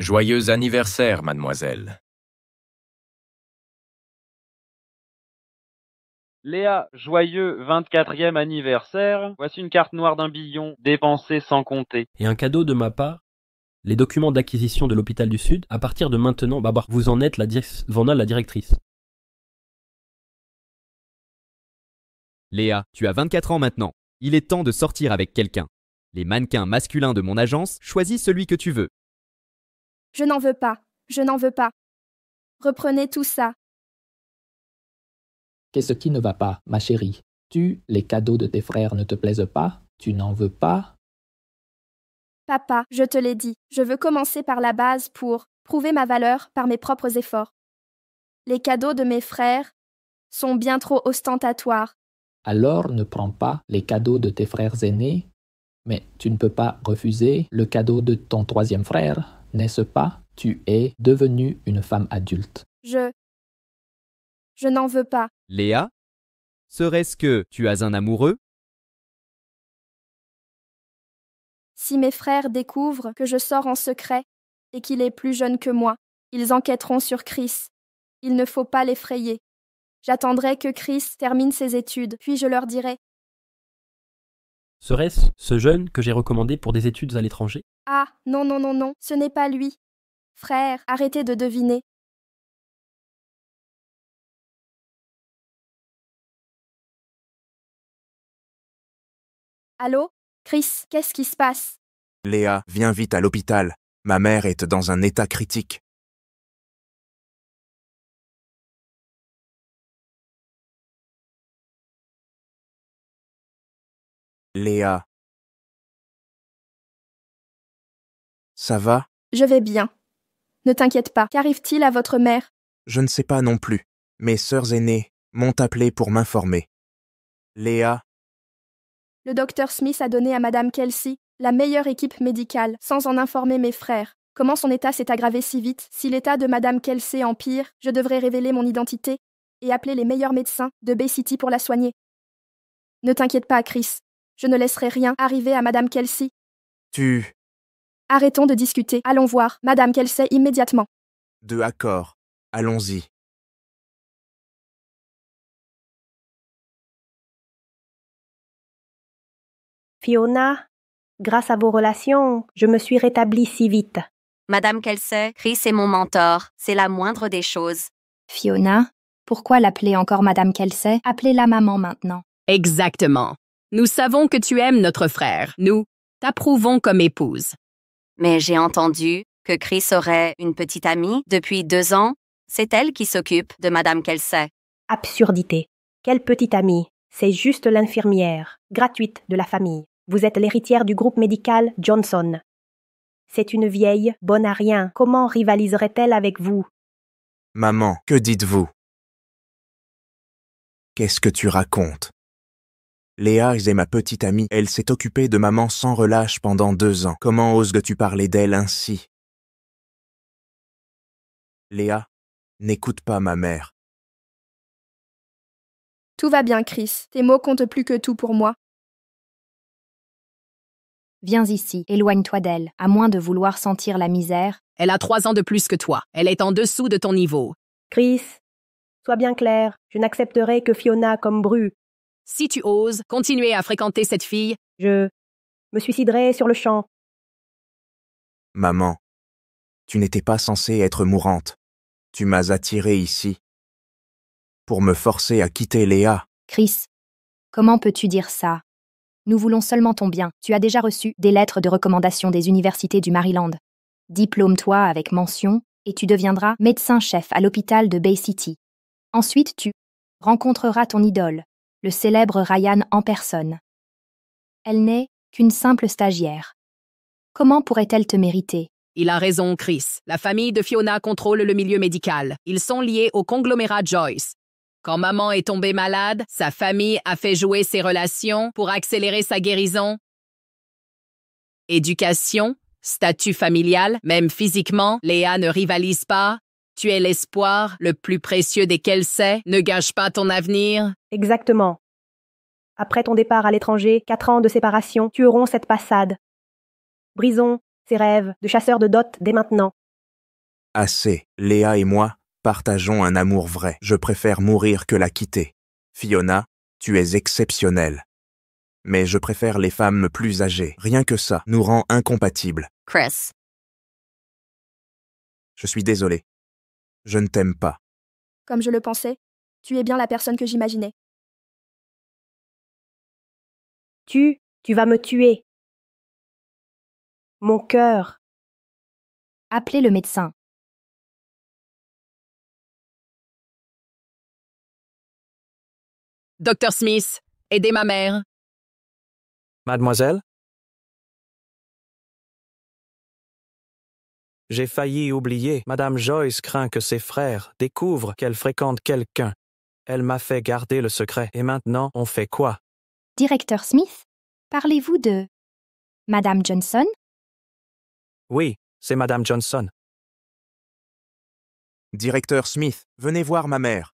Joyeux anniversaire, mademoiselle. Léa, joyeux 24e anniversaire. Voici une carte noire d'1 billion, dépensée sans compter. Et un cadeau de ma part, les documents d'acquisition de l'hôpital du Sud. À partir de maintenant, Babar, vous en êtes la directrice. Léa, tu as 24 ans maintenant. Il est temps de sortir avec quelqu'un. Les mannequins masculins de mon agence, choisis celui que tu veux. Je n'en veux pas. Je n'en veux pas. Reprenez tout ça. Qu'est-ce qui ne va pas, ma chérie? Les cadeaux de tes frères ne te plaisent pas? Tu n'en veux pas? Papa, je te l'ai dit, je veux commencer par la base pour prouver ma valeur par mes propres efforts. Les cadeaux de mes frères sont bien trop ostentatoires. Alors ne prends pas les cadeaux de tes frères aînés, mais tu ne peux pas refuser le cadeau de ton troisième frère, n'est-ce pas? Tu es devenue une femme adulte. Je n'en veux pas. Léa, serait-ce que tu as un amoureux? Si mes frères découvrent que je sors en secret et qu'il est plus jeune que moi, ils enquêteront sur Chris. Il ne faut pas l'effrayer. J'attendrai que Chris termine ses études, puis je leur dirai. Serait-ce ce jeune que j'ai recommandé pour des études à l'étranger? Ah, non, non, non, non, ce n'est pas lui. Frère, arrêtez de deviner. Allô? Chris, qu'est-ce qui se passe? Léa, viens vite à l'hôpital. Ma mère est dans un état critique. Léa. Ça va? Je vais bien. Ne t'inquiète pas. Qu'arrive-t-il à votre mère? Je ne sais pas non plus. Mes sœurs aînées m'ont appelé pour m'informer. Léa. Le docteur Smith a donné à Madame Kelsey la meilleure équipe médicale, sans en informer mes frères. Comment son état s'est aggravé si vite? Si l'état de Madame Kelsey empire, je devrais révéler mon identité et appeler les meilleurs médecins de Bay City pour la soigner. Ne t'inquiète pas, Chris. Je ne laisserai rien arriver à Madame Kelsey. Arrêtons de discuter. Allons voir Madame Kelsey immédiatement. D'accord. Allons-y. Fiona, grâce à vos relations, je me suis rétablie si vite. Madame Kelsey, Chris est mon mentor. C'est la moindre des choses. Fiona, pourquoi l'appeler encore Madame Kelsey? Appelez-la maman maintenant. Exactement. Nous savons que tu aimes notre frère. Nous t'approuvons comme épouse. Mais j'ai entendu que Chris aurait une petite amie depuis 2 ans. C'est elle qui s'occupe de Madame Kelsey. Absurdité. Quelle petite amie? C'est juste l'infirmière, gratuite de la famille. Vous êtes l'héritière du groupe médical Johnson. C'est une vieille, bonne à rien. Comment rivaliserait-elle avec vous? Maman, que dites-vous? Qu'est-ce que tu racontes? Léa est ma petite amie. Elle s'est occupée de maman sans relâche pendant 2 ans. Comment oses-tu parler d'elle ainsi? Léa, n'écoute pas ma mère. Tout va bien, Chris. Tes mots comptent plus que tout pour moi. Viens ici, éloigne-toi d'elle, à moins de vouloir sentir la misère. Elle a 3 ans de plus que toi. Elle est en dessous de ton niveau. Chris, sois bien clair. Je n'accepterai que Fiona comme bru. Si tu oses continuer à fréquenter cette fille, je me suiciderai sur le champ. Maman, tu n'étais pas censée être mourante. Tu m'as attiré ici pour me forcer à quitter Léa. Chris, comment peux-tu dire ça? Nous voulons seulement ton bien. Tu as déjà reçu des lettres de recommandation des universités du Maryland. Diplôme-toi avec mention et tu deviendras médecin-chef à l'hôpital de Bay City. Ensuite, tu rencontreras ton idole, le célèbre Ryan en personne. Elle n'est qu'une simple stagiaire. Comment pourrait-elle te mériter? Il a raison, Chris. La famille de Fiona contrôle le milieu médical. Ils sont liés au conglomérat Joyce. Quand maman est tombée malade, sa famille a fait jouer ses relations pour accélérer sa guérison. Éducation, statut familial, même physiquement, Léa ne rivalise pas. Tu es l'espoir, le plus précieux des Kelsey. Ne gâche pas ton avenir. Exactement. Après ton départ à l'étranger, 4 ans de séparation tueront cette passade. Brisons ses rêves de chasseur de dot dès maintenant. Assez. Léa et moi partageons un amour vrai. Je préfère mourir que la quitter. Fiona, tu es exceptionnelle. Mais je préfère les femmes plus âgées. Rien que ça nous rend incompatibles. Chris. Je suis désolé. Je ne t'aime pas. Comme je le pensais, tu es bien la personne que j'imaginais. Tu vas me tuer. Mon cœur. Appelez le médecin. Dr. Smith, aidez ma mère. Mademoiselle? J'ai failli oublier. Madame Joyce craint que ses frères découvrent qu'elle fréquente quelqu'un. Elle m'a fait garder le secret. Et maintenant, on fait quoi? Directeur Smith, parlez-vous de Madame Johnson? Oui, c'est Madame Johnson. Directeur Smith, venez voir ma mère.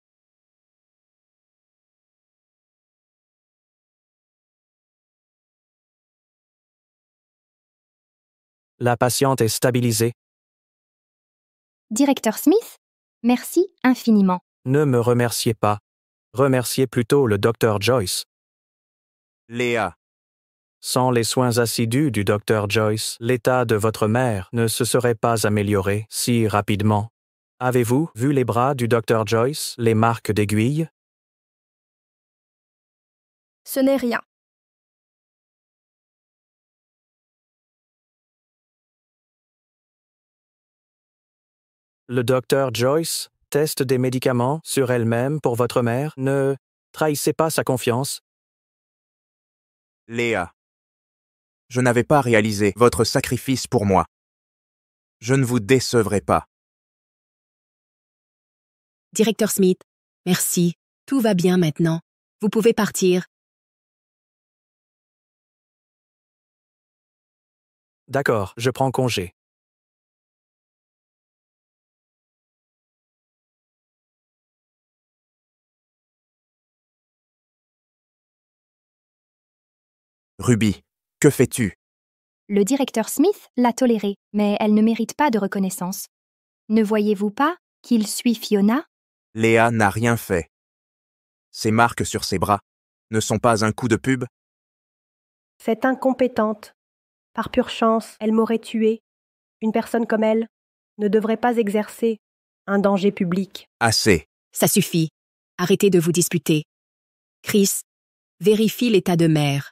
La patiente est stabilisée. Directeur Smith, merci infiniment. Ne me remerciez pas. Remerciez plutôt le docteur Joyce. Léa. Sans les soins assidus du docteur Joyce, l'état de votre mère ne se serait pas amélioré si rapidement. Avez-vous vu les bras du docteur Joyce, les marques d'aiguille? Ce n'est rien. Le docteur Joyce teste des médicaments sur elle-même pour votre mère. Ne trahissez pas sa confiance. Léa. Je n'avais pas réalisé votre sacrifice pour moi. Je ne vous décevrai pas. Directeur Smith, merci. Tout va bien maintenant. Vous pouvez partir. D'accord, je prends congé. Ruby, que fais-tu? Le directeur Smith l'a tolérée, mais elle ne mérite pas de reconnaissance. Ne voyez-vous pas qu'il suit Fiona? Léa n'a rien fait. Ces marques sur ses bras ne sont pas un coup de pub? Cette incompétente. Par pure chance, elle m'aurait tué. Une personne comme elle ne devrait pas exercer un danger public. Assez. Ça suffit. Arrêtez de vous disputer. Chris, vérifie l'état de mère.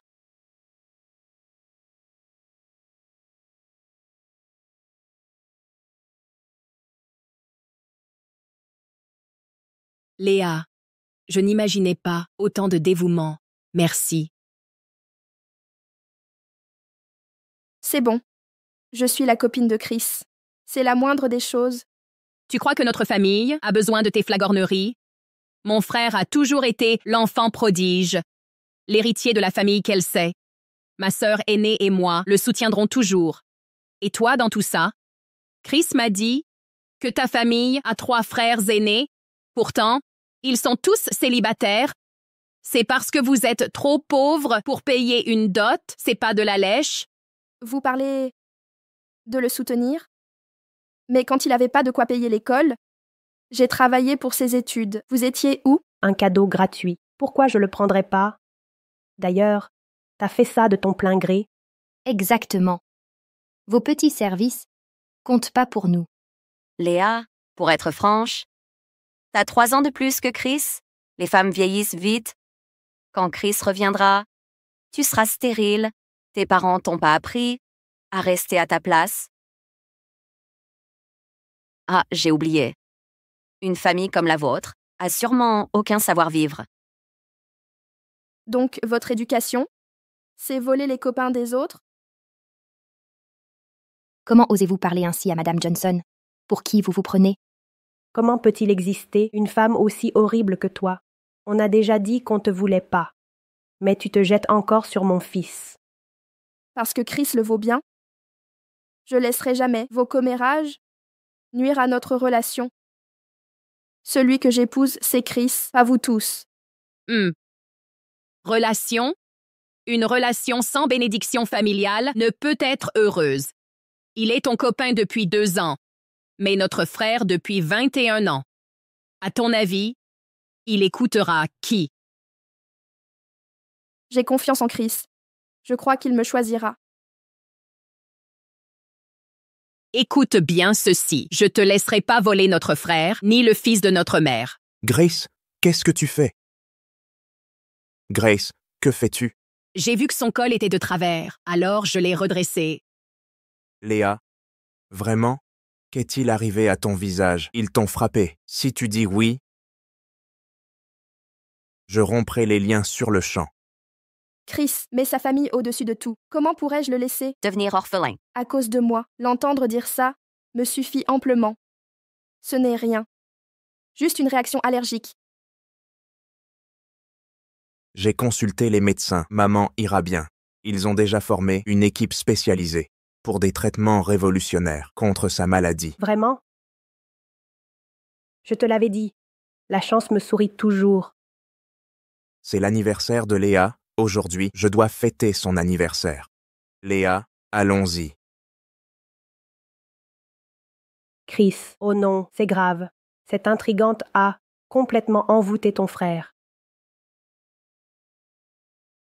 Léa, je n'imaginais pas autant de dévouement. Merci. C'est bon. Je suis la copine de Chris. C'est la moindre des choses. Tu crois que notre famille a besoin de tes flagorneries? Mon frère a toujours été l'enfant prodige, l'héritier de la famille qu'elle sait. Ma sœur aînée et moi le soutiendrons toujours. Et toi dans tout ça? Chris m'a dit que ta famille a 3 frères aînés. Pourtant, ils sont tous célibataires. C'est parce que vous êtes trop pauvres pour payer une dot, c'est pas de la lèche. Vous parlez de le soutenir? Mais quand il n'avait pas de quoi payer l'école, j'ai travaillé pour ses études. Vous étiez où? Un cadeau gratuit. Pourquoi je le prendrais pas? D'ailleurs, t'as fait ça de ton plein gré. Exactement. Vos petits services comptent pas pour nous. Léa, pour être franche, t'as 3 ans de plus que Chris. Les femmes vieillissent vite. Quand Chris reviendra, tu seras stérile. Tes parents t'ont pas appris à rester à ta place. Ah, j'ai oublié. Une famille comme la vôtre a sûrement aucun savoir-vivre. Donc, votre éducation, c'est voler les copains des autres? Comment osez-vous parler ainsi à Madame Johnson? Pour qui vous vous prenez? Comment peut-il exister une femme aussi horrible que toi? On a déjà dit qu'on te voulait pas. Mais tu te jettes encore sur mon fils. Parce que Chris le vaut bien? Je laisserai jamais vos commérages nuire à notre relation. Celui que j'épouse, c'est Chris, pas vous tous. Relation? Une relation sans bénédiction familiale ne peut être heureuse. Il est ton copain depuis 2 ans. mais notre frère depuis 21 ans. À ton avis, il écoutera qui? J'ai confiance en Chris. Je crois qu'il me choisira. Écoute bien ceci. Je te laisserai pas voler notre frère, ni le fils de notre mère. Grace, qu'est-ce que tu fais? Grace, que fais-tu? J'ai vu que son col était de travers, alors je l'ai redressé. Léa, vraiment? Qu'est-il arrivé à ton visage? Ils t'ont frappé. Si tu dis oui, je romprai les liens sur le champ. Chris met sa famille au-dessus de tout. Comment pourrais-je le laisser Devenir orphelin. à cause de moi? L'entendre dire ça me suffit amplement. Ce n'est rien. Juste une réaction allergique. J'ai consulté les médecins. Maman ira bien. Ils ont déjà formé une équipe spécialisée pour des traitements révolutionnaires contre sa maladie. Vraiment? Je te l'avais dit. La chance me sourit toujours. C'est l'anniversaire de Léa. Aujourd'hui, je dois fêter son anniversaire. Léa, allons-y. Chris, oh non, c'est grave. Cette intrigante a complètement envoûté ton frère.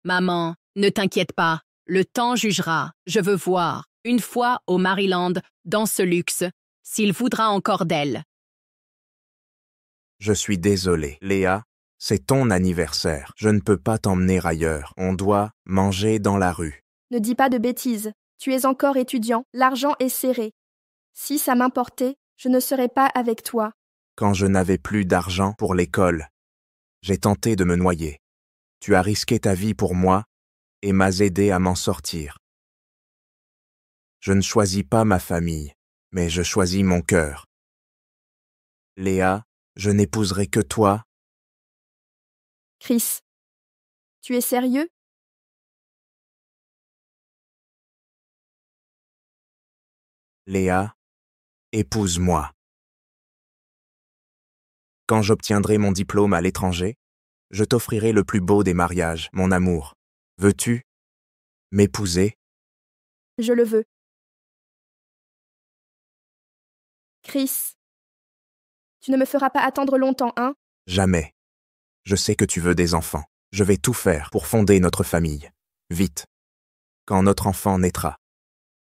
Maman, ne t'inquiète pas. Le temps jugera. Je veux voir, une fois au Maryland, dans ce luxe, s'il voudra encore d'elle. Je suis désolé, Léa. C'est ton anniversaire. Je ne peux pas t'emmener ailleurs. On doit manger dans la rue. Ne dis pas de bêtises. Tu es encore étudiant. L'argent est serré. Si ça m'importait, je ne serais pas avec toi. Quand je n'avais plus d'argent pour l'école, j'ai tenté de me noyer. Tu as risqué ta vie pour moi et m'as aidé à m'en sortir. Je ne choisis pas ma famille, mais je choisis mon cœur. Léa, je n'épouserai que toi. Chris, tu es sérieux? Léa, épouse-moi. Quand j'obtiendrai mon diplôme à l'étranger, je t'offrirai le plus beau des mariages, mon amour. Veux-tu m'épouser? Je le veux. Chris, tu ne me feras pas attendre longtemps, hein? Jamais. Je sais que tu veux des enfants. Je vais tout faire pour fonder notre famille. Vite. Quand notre enfant naîtra,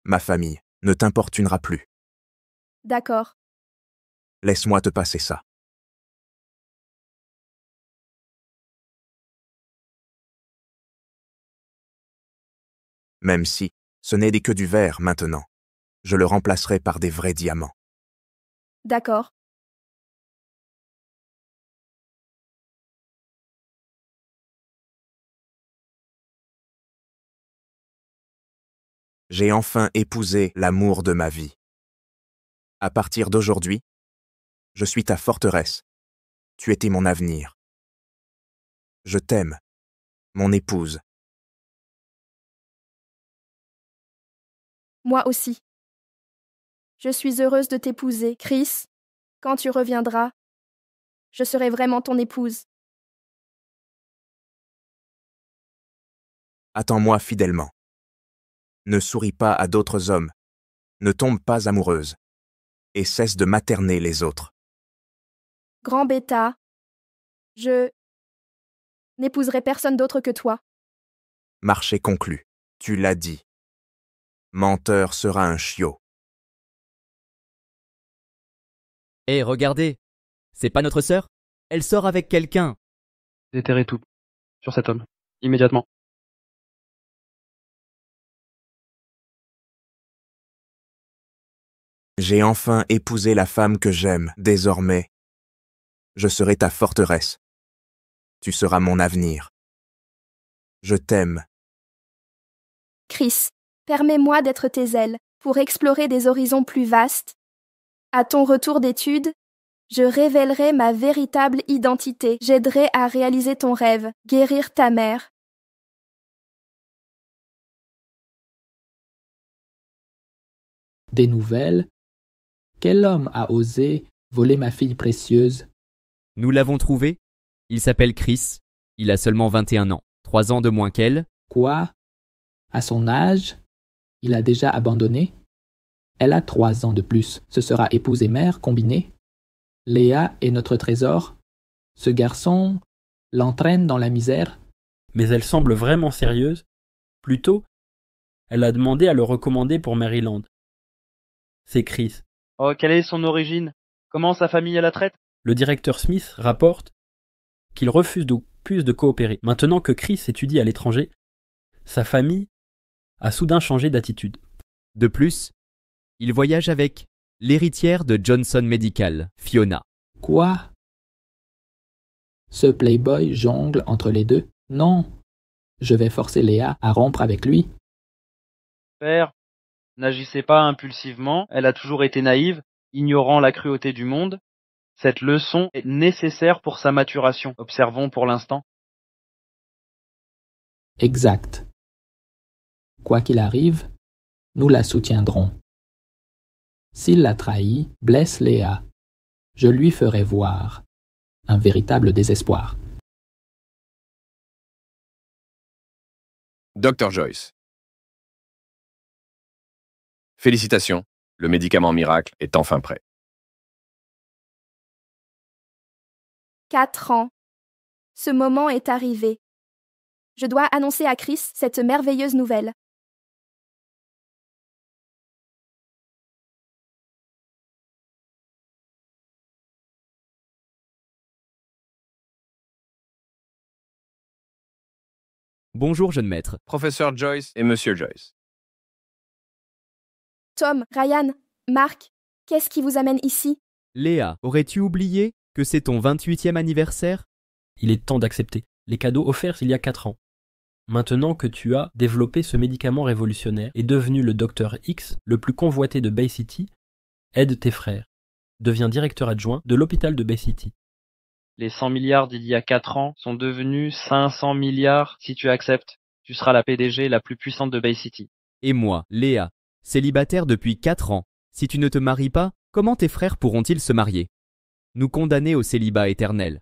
ma famille ne t'importunera plus. D'accord. Laisse-moi te passer ça. Même si ce n'est que du verre maintenant, je le remplacerai par des vrais diamants. D'accord. J'ai enfin épousé l'amour de ma vie. À partir d'aujourd'hui, je suis ta forteresse. Tu étais mon avenir. Je t'aime, mon épouse. Moi aussi. Je suis heureuse de t'épouser, Chris. Quand tu reviendras, je serai vraiment ton épouse. Attends-moi fidèlement. Ne souris pas à d'autres hommes. Ne tombe pas amoureuse. Et cesse de materner les autres. Grand bêta, je n'épouserai personne d'autre que toi. Marché conclu. Tu l'as dit. Menteur sera un chiot. Hé, regardez. C'est pas notre sœur? Elle sort avec quelqu'un. Déterrez tout sur cet homme, immédiatement. J'ai enfin épousé la femme que j'aime. Désormais, je serai ta forteresse. Tu seras mon avenir. Je t'aime. Chris, permets-moi d'être tes ailes pour explorer des horizons plus vastes. À ton retour d'études, je révélerai ma véritable identité. J'aiderai à réaliser ton rêve, guérir ta mère. Des nouvelles? Quel homme a osé voler ma fille précieuse? Nous l'avons trouvé. Il s'appelle Chris. Il a seulement 21 ans. 3 ans de moins qu'elle. Quoi? À son âge? Il a déjà abandonné? Elle a 3 ans de plus. Ce sera épouse et mère combinée. Léa est notre trésor. Ce garçon l'entraîne dans la misère. Mais elle semble vraiment sérieuse. Plutôt, elle a demandé à le recommander pour Maryland. C'est Chris. Oh, quelle est son origine? Comment sa famille la traite? Le directeur Smith rapporte qu'il refuse de plus de coopérer. Maintenant que Chris étudie à l'étranger, sa famille a soudain changé d'attitude. De plus, il voyage avec l'héritière de Johnson Medical, Fiona. Quoi? Ce playboy jongle entre les deux? Non. Je vais forcer Léa à rompre avec lui. Père, n'agissez pas impulsivement, elle a toujours été naïve, ignorant la cruauté du monde. Cette leçon est nécessaire pour sa maturation. Observons pour l'instant. Exact. Quoi qu'il arrive, nous la soutiendrons. S'il la trahit, blesse Léa. Je lui ferai voir un véritable désespoir. Dr. Joyce. Félicitations, le médicament miracle est enfin prêt. 4 ans. Ce moment est arrivé. Je dois annoncer à Chris cette merveilleuse nouvelle. Bonjour, jeune maître. Professeur Joyce et Monsieur Joyce. Tom, Ryan, Mark, qu'est-ce qui vous amène ici? Léa, aurais-tu oublié que c'est ton 28e anniversaire? Il est temps d'accepter les cadeaux offerts il y a 4 ans. Maintenant que tu as développé ce médicament révolutionnaire et devenu le Dr X, le plus convoité de Bay City, aide tes frères. Deviens directeur adjoint de l'hôpital de Bay City. Les 100 milliards d'il y a 4 ans sont devenus 500 milliards si tu acceptes. Tu seras la PDG la plus puissante de Bay City. Et moi, Léa, célibataire depuis 4 ans. Si tu ne te maries pas, comment tes frères pourront-ils se marier? Nous condamner au célibat éternel.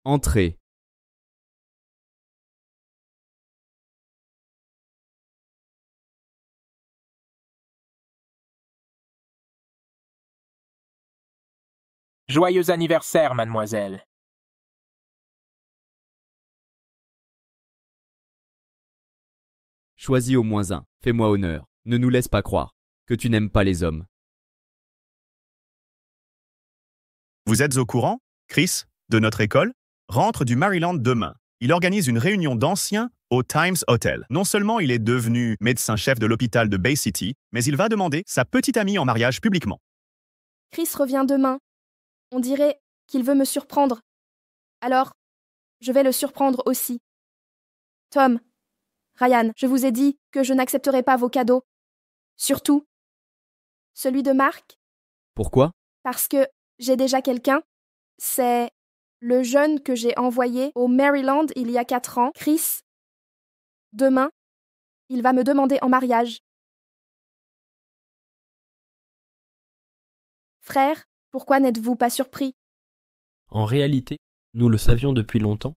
Entrez. Joyeux anniversaire, mademoiselle. Choisis au moins un. Fais-moi honneur. Ne nous laisse pas croire que tu n'aimes pas les hommes. Vous êtes au courant? Chris, de notre école, rentre du Maryland demain. Il organise une réunion d'anciens au Times Hotel. Non seulement il est devenu médecin-chef de l'hôpital de Bay City, mais il va demander sa petite amie en mariage publiquement. Chris revient demain. On dirait qu'il veut me surprendre. Alors, je vais le surprendre aussi. Tom, Ryan, je vous ai dit que je n'accepterai pas vos cadeaux. Surtout, celui de Mark. Pourquoi? Parce que j'ai déjà quelqu'un. C'est le jeune que j'ai envoyé au Maryland il y a 4 ans, Chris. Demain, il va me demander en mariage. Frère, pourquoi n'êtes-vous pas surpris? En réalité, nous le savions depuis longtemps,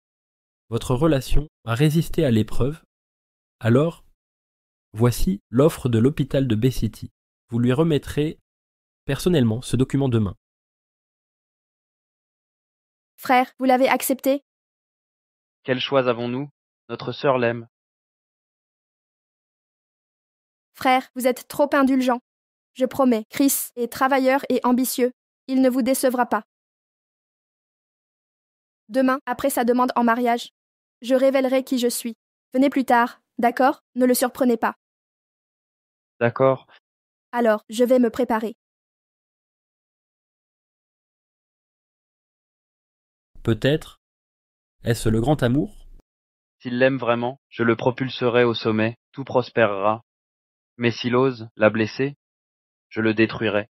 votre relation a résisté à l'épreuve. Alors, voici l'offre de l'hôpital de Bay City. Vous lui remettrez personnellement ce document demain. Frère, vous l'avez accepté? Quel choix avons-nous? Notre sœur l'aime. Frère, vous êtes trop indulgent. Je promets, Chris est travailleur et ambitieux. Il ne vous décevra pas. Demain, après sa demande en mariage, je révélerai qui je suis. Venez plus tard, d'accord? Ne le surprenez pas. D'accord. Alors, je vais me préparer. Peut-être est-ce le grand amour? S'il l'aime vraiment, je le propulserai au sommet, tout prospérera. Mais s'il ose la blesser, je le détruirai.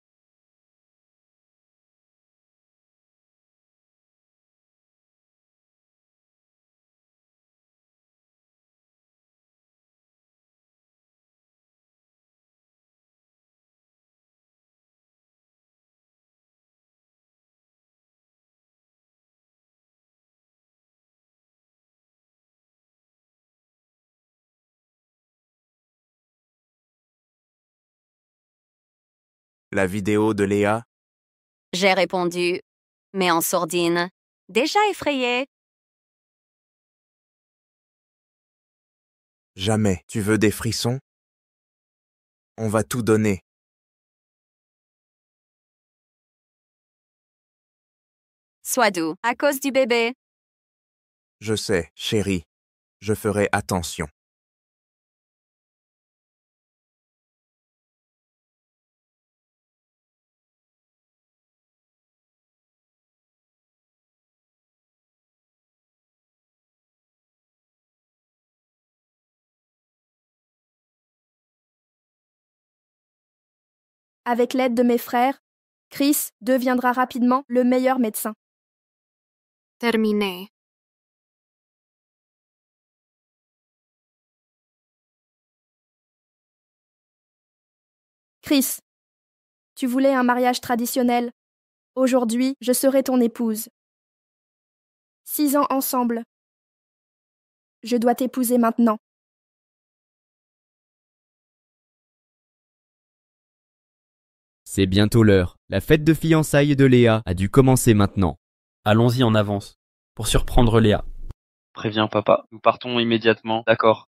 La vidéo de Léa? J'ai répondu, mais en sourdine. Déjà effrayée. Jamais. Tu veux des frissons? On va tout donner. Sois doux, à cause du bébé. Je sais, chérie. Je ferai attention. Avec l'aide de mes frères, Chris deviendra rapidement le meilleur médecin. Terminé. Chris, tu voulais un mariage traditionnel. Aujourd'hui, je serai ton épouse. 6 ans ensemble. Je dois t'épouser maintenant. C'est bientôt l'heure. La fête de fiançailles de Léa a dû commencer maintenant. Allons-y en avance, pour surprendre Léa. Préviens papa, nous partons immédiatement, d'accord.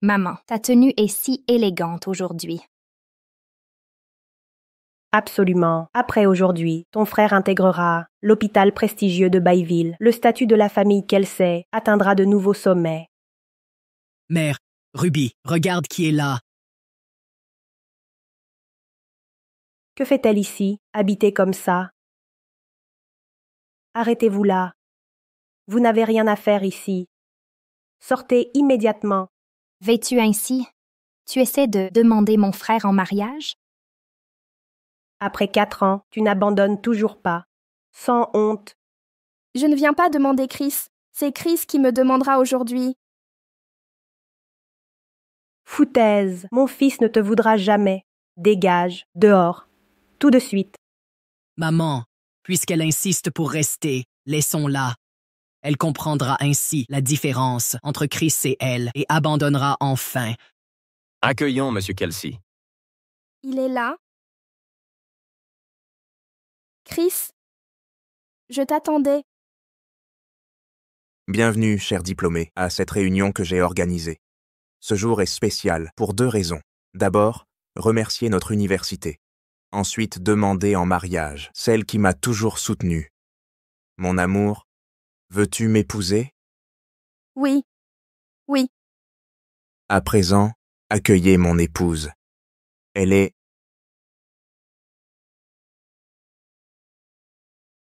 Maman, ta tenue est si élégante aujourd'hui. Absolument. Après aujourd'hui, ton frère intégrera l'hôpital prestigieux de Bayville. Le statut de la famille Kelsey atteindra de nouveaux sommets. Mère, Ruby, regarde qui est là. Que fait-elle ici, habitée comme ça? Arrêtez-vous là. Vous n'avez rien à faire ici. Sortez immédiatement. Vêtue ainsi, tu essaies de demander mon frère en mariage? Après 4 ans, tu n'abandonnes toujours pas. Sans honte. Je ne viens pas demander Chris. C'est Chris qui me demandera aujourd'hui. Foutaise, mon fils ne te voudra jamais. Dégage, dehors. Tout de suite. Maman, puisqu'elle insiste pour rester, laissons-la. Elle comprendra ainsi la différence entre Chris et elle et abandonnera enfin. Accueillons Monsieur Kelsey. Il est là? Chris? Je t'attendais. Bienvenue, cher diplômé, à cette réunion que j'ai organisée. Ce jour est spécial pour 2 raisons. D'abord, remercier notre université. Ensuite, demander en mariage celle qui m'a toujours soutenu. Mon amour, veux-tu m'épouser? Oui. Oui. À présent, accueillez mon épouse. Elle est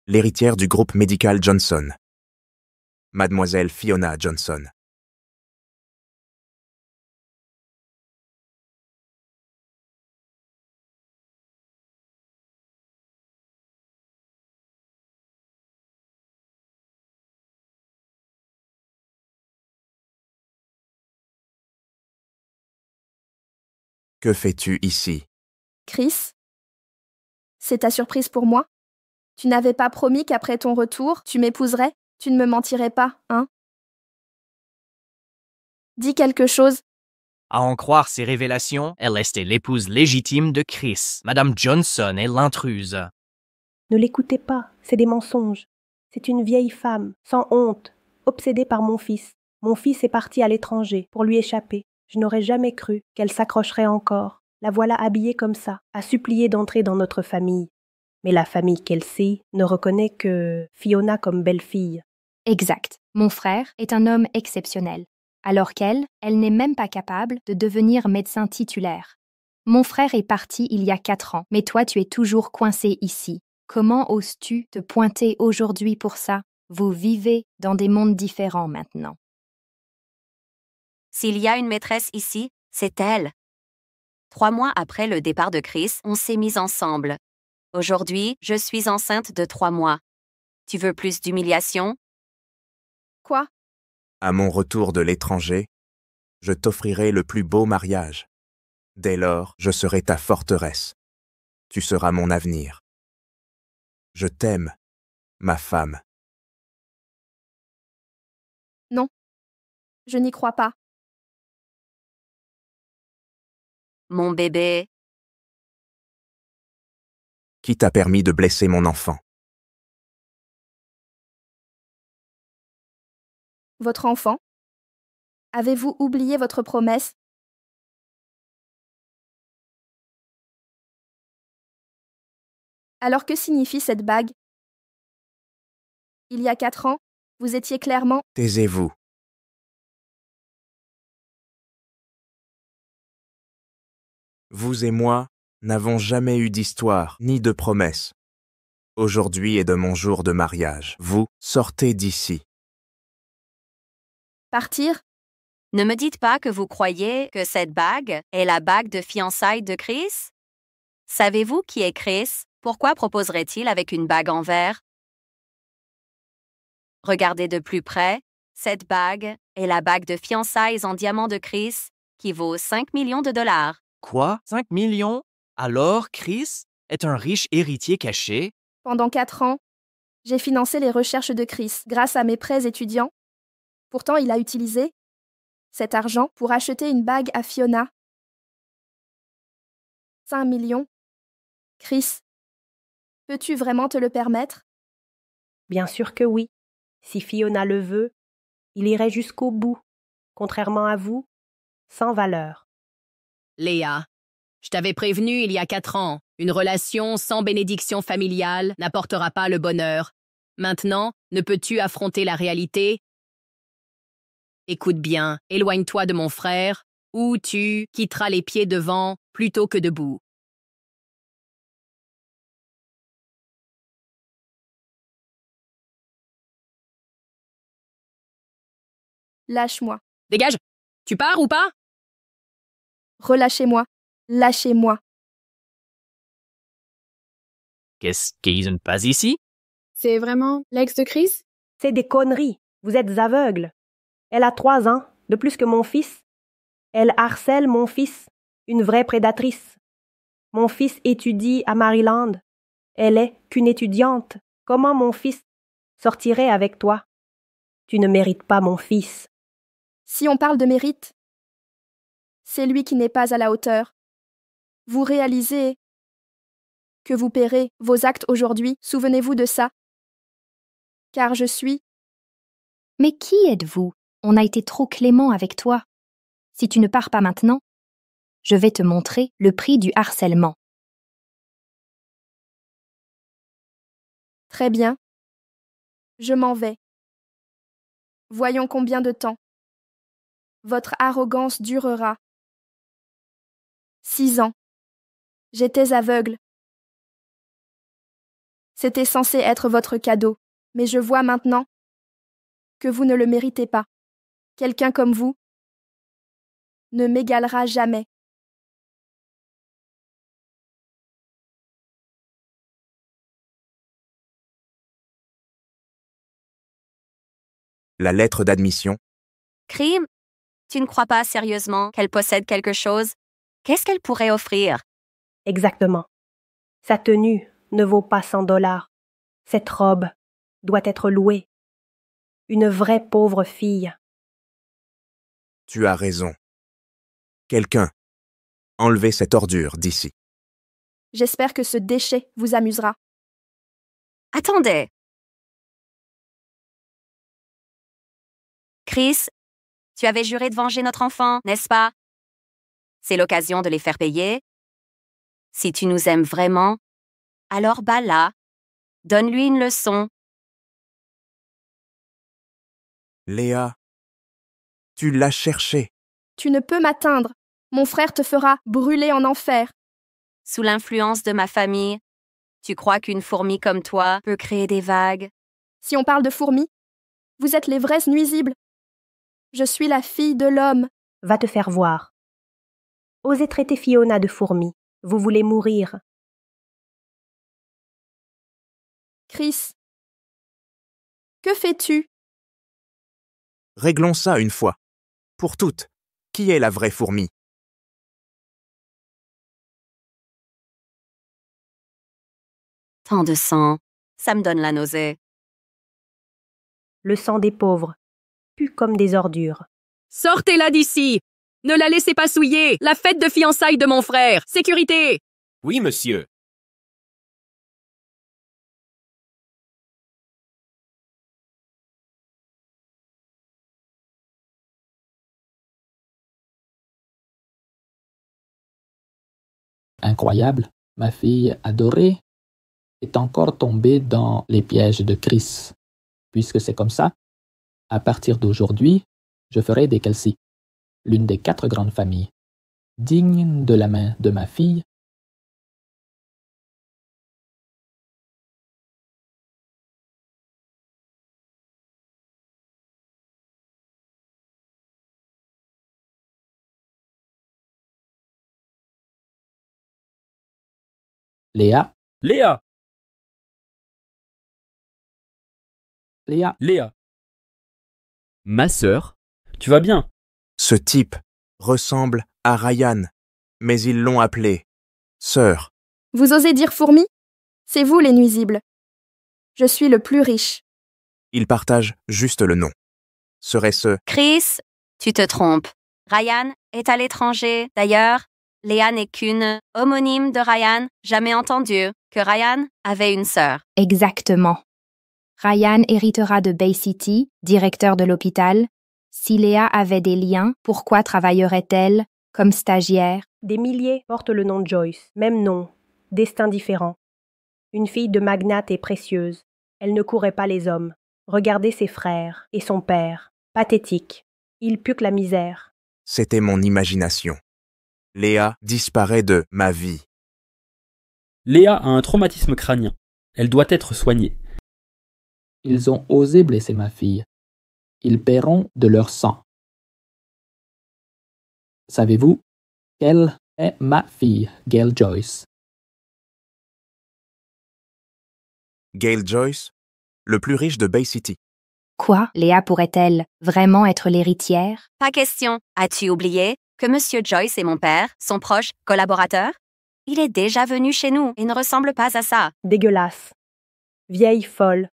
l'héritière du groupe médical Johnson, Mademoiselle Fiona Johnson. Que fais-tu ici? Chris? C'est ta surprise pour moi? Tu n'avais pas promis qu'après ton retour, tu m'épouserais? Tu ne me mentirais pas, hein? Dis quelque chose. À en croire ses révélations, elle restait l'épouse légitime de Chris. Madame Johnson est l'intruse. Ne l'écoutez pas, c'est des mensonges. C'est une vieille femme, sans honte, obsédée par mon fils. Mon fils est parti à l'étranger pour lui échapper. Je n'aurais jamais cru qu'elle s'accrocherait encore. La voilà habillée comme ça, à supplier d'entrer dans notre famille. Mais la famille Kelsey ne reconnaît que Fiona comme belle-fille. Exact. Mon frère est un homme exceptionnel. Alors qu'elle n'est même pas capable de devenir médecin titulaire. Mon frère est parti il y a 4 ans, mais toi tu es toujours coincé ici. Comment oses-tu te pointer aujourd'hui pour ça? Vous vivez dans des mondes différents maintenant. S'il y a une maîtresse ici, c'est elle. 3 mois après le départ de Chris, on s'est mis ensemble. Aujourd'hui, je suis enceinte de 3 mois. Tu veux plus d'humiliation? Quoi? À mon retour de l'étranger, je t'offrirai le plus beau mariage. Dès lors, je serai ta forteresse. Tu seras mon avenir. Je t'aime, ma femme. Non. Je n'y crois pas. Mon bébé, Qui t'a permis de blesser mon enfant? Votre enfant? Avez-vous oublié votre promesse? Alors que signifie cette bague? Il y a 4 ans, vous étiez clairement... Taisez-vous. Vous et moi n'avons jamais eu d'histoire ni de promesse. Aujourd'hui est de mon jour de mariage. Vous, sortez d'ici. Partir? ne me dites pas que vous croyez que cette bague est la bague de fiançailles de Chris? Savez-vous qui est Chris? Pourquoi proposerait-il avec une bague en verre? Regardez de plus près, cette bague est la bague de fiançailles en diamant de Chris qui vaut 5 millions de dollars. Quoi? 5 millions? Alors, Chris est un riche héritier caché? Pendant 4 ans, j'ai financé les recherches de Chris grâce à mes prêts étudiants. Pourtant, il a utilisé cet argent pour acheter une bague à Fiona. 5 millions. Chris, peux-tu vraiment te le permettre? Bien sûr que oui. Si Fiona le veut, il irait jusqu'au bout, contrairement à vous, sans valeur. Léa, je t'avais prévenu il y a 4 ans, une relation sans bénédiction familiale n'apportera pas le bonheur. Maintenant, ne peux-tu affronter la réalité? Écoute bien, éloigne-toi de mon frère, ou tu quitteras les pieds devant plutôt que debout. Lâche-moi. Dégage! Tu pars ou pas? Relâchez-moi. Lâchez-moi. Qu'est-ce qui ne passe ici? C'est vraiment l'ex de Chris? C'est des conneries. Vous êtes aveugles. Elle a 3 ans, de plus que mon fils. Elle harcèle mon fils, une vraie prédatrice. Mon fils étudie à Maryland. Elle est qu'une étudiante. Comment mon fils sortirait avec toi? Tu ne mérites pas mon fils. Si on parle de mérite, c'est lui qui n'est pas à la hauteur. Vous réalisez que vous paierez vos actes aujourd'hui, souvenez-vous de ça. Car je suis... Mais qui êtes-vous? On a été trop clément avec toi. Si tu ne pars pas maintenant, je vais te montrer le prix du harcèlement. Très bien. Je m'en vais. Voyons combien de temps votre arrogance durera. 6 ans. J'étais aveugle. C'était censé être votre cadeau, mais je vois maintenant que vous ne le méritez pas. Quelqu'un comme vous ne m'égalera jamais. La lettre d'admission. Crime? Tu ne crois pas sérieusement qu'elle possède quelque chose? Qu'est-ce qu'elle pourrait offrir? Exactement. Sa tenue ne vaut pas 100 $. Cette robe doit être louée. Une vraie pauvre fille. Tu as raison. Quelqu'un, enlevez cette ordure d'ici. J'espère que ce déchet vous amusera. Attendez. Chris, tu avais juré de venger notre enfant, n'est-ce pas? C'est l'occasion de les faire payer. Si tu nous aimes vraiment, alors bats-la. Donne-lui une leçon. Léa, tu l'as cherché. Tu ne peux m'atteindre. Mon frère te fera brûler en enfer. Sous l'influence de ma famille, tu crois qu'une fourmi comme toi peut créer des vagues? Si on parle de fourmis, vous êtes les vrais nuisibles. Je suis la fille de l'homme. Va te faire voir. Osez traiter Fiona de fourmi. Vous voulez mourir. Chris, que fais-tu? Réglons ça une fois. Pour toutes. Qui est la vraie fourmi? Tant de sang, ça me donne la nausée. Le sang des pauvres, pue comme des ordures. Sortez-la d'ici! Ne la laissez pas souiller! La fête de fiançailles de mon frère! Sécurité! Oui, monsieur. Incroyable, ma fille adorée est encore tombée dans les pièges de Chris. Puisque c'est comme ça, à partir d'aujourd'hui, je ferai des Kelsey, l'une des 4 grandes familles, digne de la main de ma fille. Léa, Léa! Léa, Léa! Ma sœur, Tu vas bien? Ce type ressemble à Ryan, mais ils l'ont appelé sœur. Vous osez dire fourmi? C'est vous les nuisibles. Je suis le plus riche. Ils partagent juste le nom. Serait-ce Chris, tu te trompes. Ryan est à l'étranger. D'ailleurs, Léa n'est qu'une homonyme de Ryan. Jamais entendu que Ryan avait une sœur. Exactement. Ryan héritera de Bay City, directeur de l'hôpital. Si Léa avait des liens, pourquoi travaillerait-elle comme stagiaire? Des milliers portent le nom de Joyce, même nom, destin différent. Une fille de magnate et précieuse. Elle ne courait pas les hommes. Regardez ses frères et son père. Pathétique. Il pue que la misère. C'était mon imagination. Léa disparaît de ma vie. Léa a un traumatisme crânien. Elle doit être soignée. ils ont osé blesser ma fille. Ils paieront de leur sang. Savez-vous quelle est ma fille, Gail Joyce? Gail Joyce, le plus riche de Bay City. Quoi? Léa pourrait-elle vraiment être l'héritière? Pas question. As-tu oublié que Monsieur Joyce et mon père sont proches collaborateurs? Il est déjà venu chez nous et ne ressemble pas à ça. Dégueulasse. Vieille folle.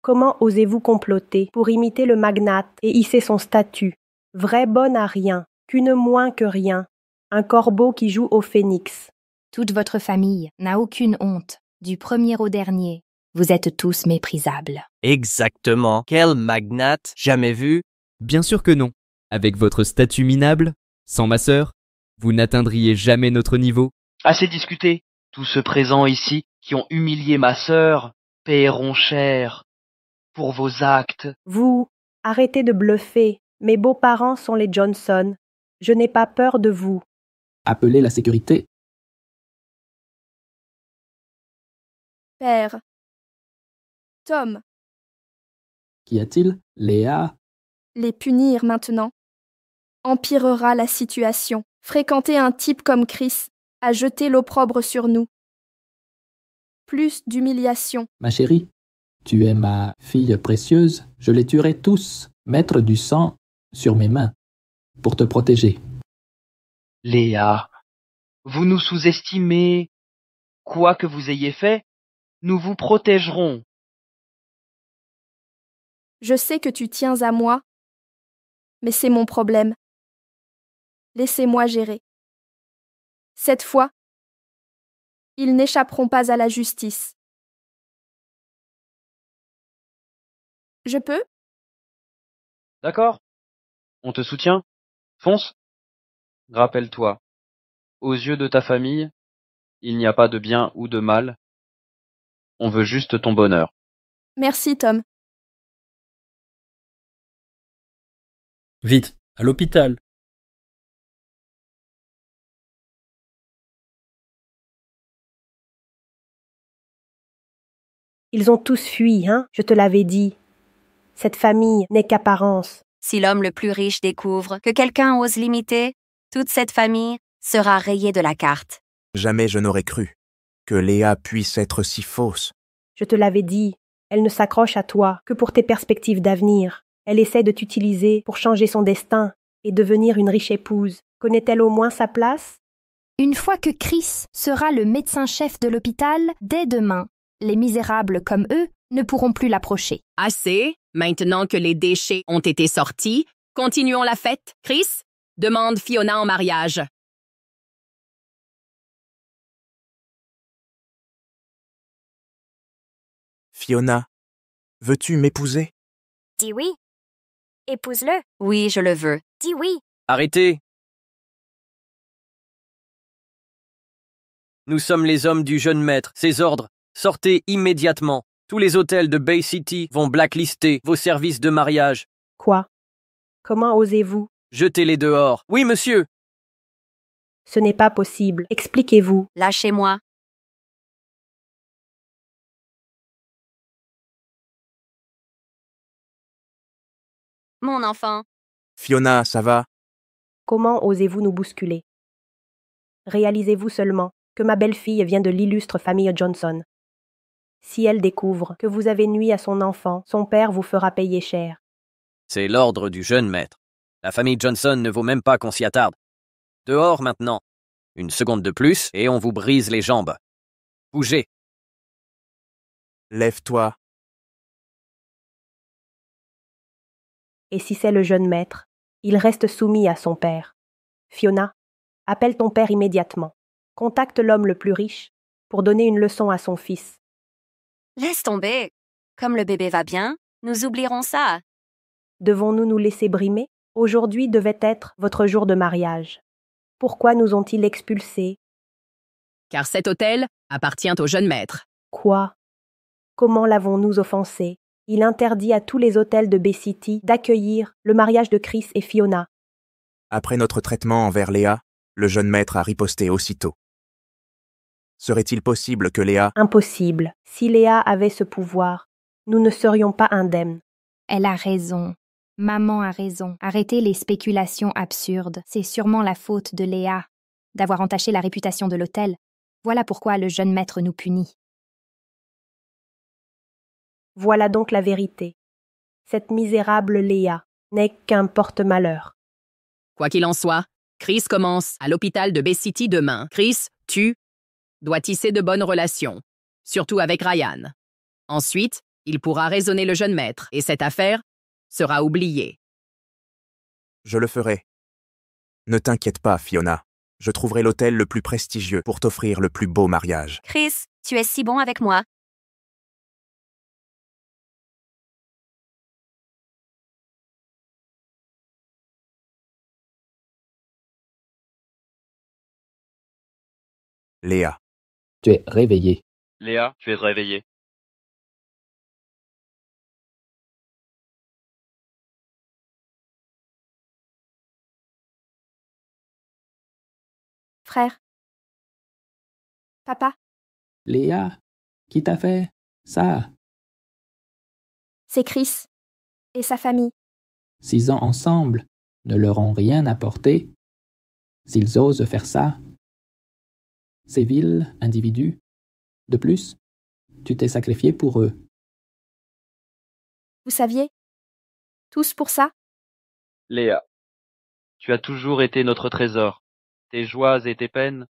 Comment osez-vous comploter pour imiter le magnate et hisser son statut? Vraie bonne à rien, qu'une moins que rien. Un corbeau qui joue au phénix. Toute votre famille n'a aucune honte, du premier au dernier. Vous êtes tous méprisables. Exactement. Quel magnate jamais vu? Bien sûr que non. Avec votre statut minable, sans ma sœur, vous n'atteindriez jamais notre niveau. Assez discuté. Tous ceux présents ici qui ont humilié ma sœur paieront cher pour vos actes. Vous, arrêtez de bluffer. Mes beaux-parents sont les Johnson. Je n'ai pas peur de vous. Appelez la sécurité. Père. Tom. Qu'y a-t-il? Léa? Les punir maintenant empirera la situation. Fréquenter un type comme Chris a jeté l'opprobre sur nous. Plus d'humiliation. Ma chérie, tu es ma fille précieuse. Je les tuerai tous. Mettre du sang sur mes mains pour te protéger. Léa, vous nous sous-estimez. Quoi que vous ayez fait, nous vous protégerons. Je sais que tu tiens à moi, mais c'est mon problème. Laissez-moi gérer. Cette fois, ils n'échapperont pas à la justice. Je peux? D'accord? On te soutient? Fonce. Rappelle-toi, aux yeux de ta famille, il n'y a pas de bien ou de mal. On veut juste ton bonheur. Merci, Tom. Vite, à l'hôpital. Ils ont tous fui, hein? Je te l'avais dit. Cette famille n'est qu'apparence. Si l'homme le plus riche découvre que quelqu'un ose l'imiter, toute cette famille sera rayée de la carte. Jamais je n'aurais cru que Léa puisse être si fausse. Je te l'avais dit. Elle ne s'accroche à toi que pour tes perspectives d'avenir. Elle essaie de t'utiliser pour changer son destin et devenir une riche épouse. Connaît-elle au moins sa place? Une fois que Chris sera le médecin-chef de l'hôpital, dès demain, les misérables comme eux ne pourront plus l'approcher. Assez. Maintenant que les déchets ont été sortis, continuons la fête. Chris, demande Fiona en mariage. Fiona, veux-tu m'épouser? Dis oui. Épouse-le. Oui, je le veux. Dis oui. Arrêtez! Nous sommes les hommes du jeune maître. Ses ordres, sortez immédiatement. Tous les hôtels de Bay City vont blacklister vos services de mariage. Quoi? Comment osez-vous? Jetez-les dehors. Oui, monsieur! Ce n'est pas possible. Expliquez-vous. Lâchez-moi. Mon enfant. Fiona, ça va? Comment osez-vous nous bousculer? Réalisez-vous seulement que ma belle-fille vient de l'illustre famille Johnson. Si elle découvre que vous avez nui à son enfant, son père vous fera payer cher. C'est l'ordre du jeune maître. La famille Johnson ne vaut même pas qu'on s'y attarde. Dehors maintenant. Une seconde de plus et on vous brise les jambes. Bougez. Lève-toi. Et si c'est le jeune maître, il reste soumis à son père. Fiona, appelle ton père immédiatement. Contacte l'homme le plus riche pour donner une leçon à son fils. Laisse tomber. Comme le bébé va bien, nous oublierons ça. Devons-nous nous laisser brimer? Aujourd'hui devait être votre jour de mariage. Pourquoi nous ont-ils expulsés? Car cet hôtel appartient au jeune maître. Quoi? Comment l'avons-nous offensé? Il interdit à tous les hôtels de Bay City d'accueillir le mariage de Chris et Fiona. Après notre traitement envers Léa, le jeune maître a riposté aussitôt. Serait-il possible que Léa... Impossible. Si Léa avait ce pouvoir, nous ne serions pas indemnes. Elle a raison. Maman a raison. Arrêtez les spéculations absurdes. C'est sûrement la faute de Léa d'avoir entaché la réputation de l'hôtel. Voilà pourquoi le jeune maître nous punit. Voilà donc la vérité. Cette misérable Léa n'est qu'un porte-malheur. Quoi qu'il en soit, Chris commence à l'hôpital de Bay City demain. Chris, tu dois tisser de bonnes relations, surtout avec Ryan. Ensuite, il pourra raisonner le jeune maître et cette affaire sera oubliée. Je le ferai. Ne t'inquiète pas, Fiona. Je trouverai l'hôtel le plus prestigieux pour t'offrir le plus beau mariage. Chris, tu es si bon avec moi. Léa. Tu es réveillée. Léa, tu es réveillée. Frère. Papa, Léa, qui t'a fait ça? c'est Chris et sa famille. 6 ans ensemble ne leur ont rien apporté. S'ils osent faire ça, ces vils individus, de plus, tu t'es sacrifié pour eux. Vous saviez? Tous pour ça? Léa, tu as toujours été notre trésor. Tes joies et tes peines,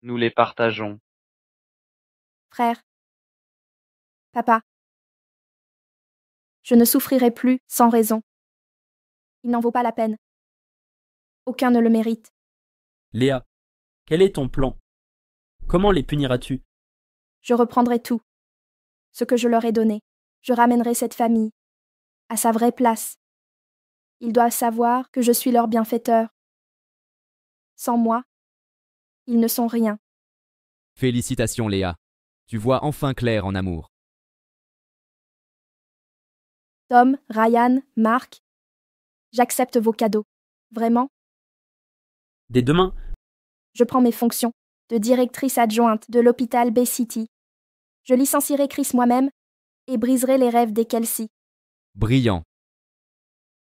nous les partageons. Frère. Papa. Je ne souffrirai plus sans raison. Il n'en vaut pas la peine. Aucun ne le mérite. Léa, quel est ton plan? Comment les puniras-tu? Je reprendrai tout. Ce que je leur ai donné. Je ramènerai cette famille à sa vraie place. Ils doivent savoir que je suis leur bienfaiteur. Sans moi, ils ne sont rien. Félicitations Léa. Tu vois enfin clair en amour. Tom, Ryan, Mark, j'accepte vos cadeaux. Vraiment, Dès demain, je prends mes fonctions de directrice adjointe de l'hôpital Bay City. Je licentierai Chris moi-même et briserai les rêves des Kelsey. Brillant.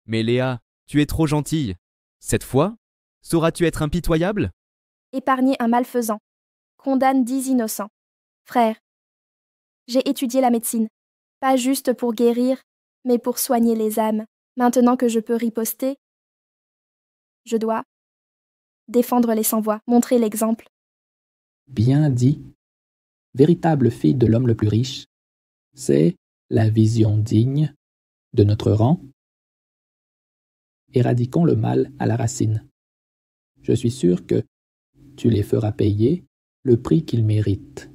Mais Léa, tu es trop gentille. Cette fois, sauras-tu être impitoyable? Épargner un malfaisant. Condamne 10 innocents. Frère, j'ai étudié la médecine. Pas juste pour guérir, mais pour soigner les âmes. Maintenant que je peux riposter, je dois défendre les sans-voix, montrer l'exemple. Bien dit. Véritable fille de l'homme le plus riche, c'est la vision digne de notre rang. Éradiquons le mal à la racine. Je suis sûr que tu les feras payer le prix qu'ils méritent.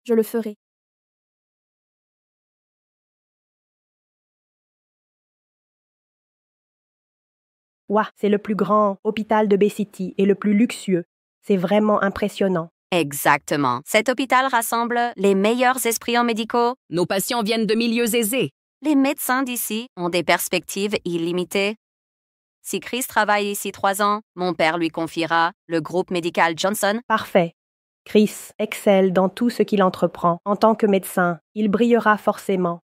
Je le ferai. Ouah, c'est le plus grand hôpital de Bay City et le plus luxueux. C'est vraiment impressionnant. Exactement. Cet hôpital rassemble les meilleurs esprits en médicaux. Nos patients viennent de milieux aisés. Les médecins d'ici ont des perspectives illimitées. Si Chris travaille ici 3 ans, mon père lui confiera le groupe médical Johnson. Parfait. Chris excelle dans tout ce qu'il entreprend. En tant que médecin, il brillera forcément.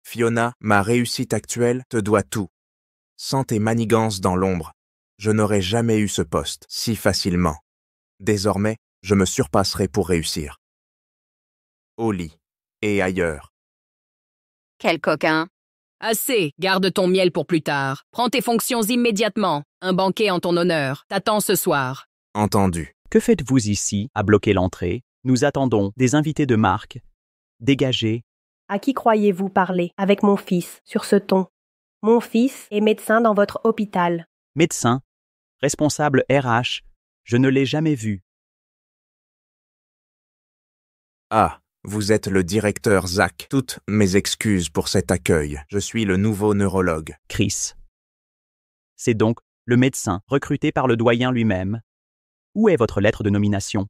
Fiona, ma réussite actuelle te doit tout. Sans tes manigances dans l'ombre, je n'aurais jamais eu ce poste si facilement. Désormais, je me surpasserai pour réussir. Au lit et ailleurs. Quel coquin. Assez, garde ton miel pour plus tard. Prends tes fonctions immédiatement. Un banquet en ton honneur t'attend ce soir. Entendu. Que faites-vous ici, à bloquer l'entrée? Nous attendons des invités de marque. Dégagez. À qui croyez-vous parler avec mon fils sur ce ton? Mon fils est médecin dans votre hôpital. Médecin, responsable RH, je ne l'ai jamais vu. Ah, vous êtes le directeur Zach. Toutes mes excuses pour cet accueil. Je suis le nouveau neurologue. Chris. C'est donc le médecin recruté par le doyen lui-même. Où est votre lettre de nomination?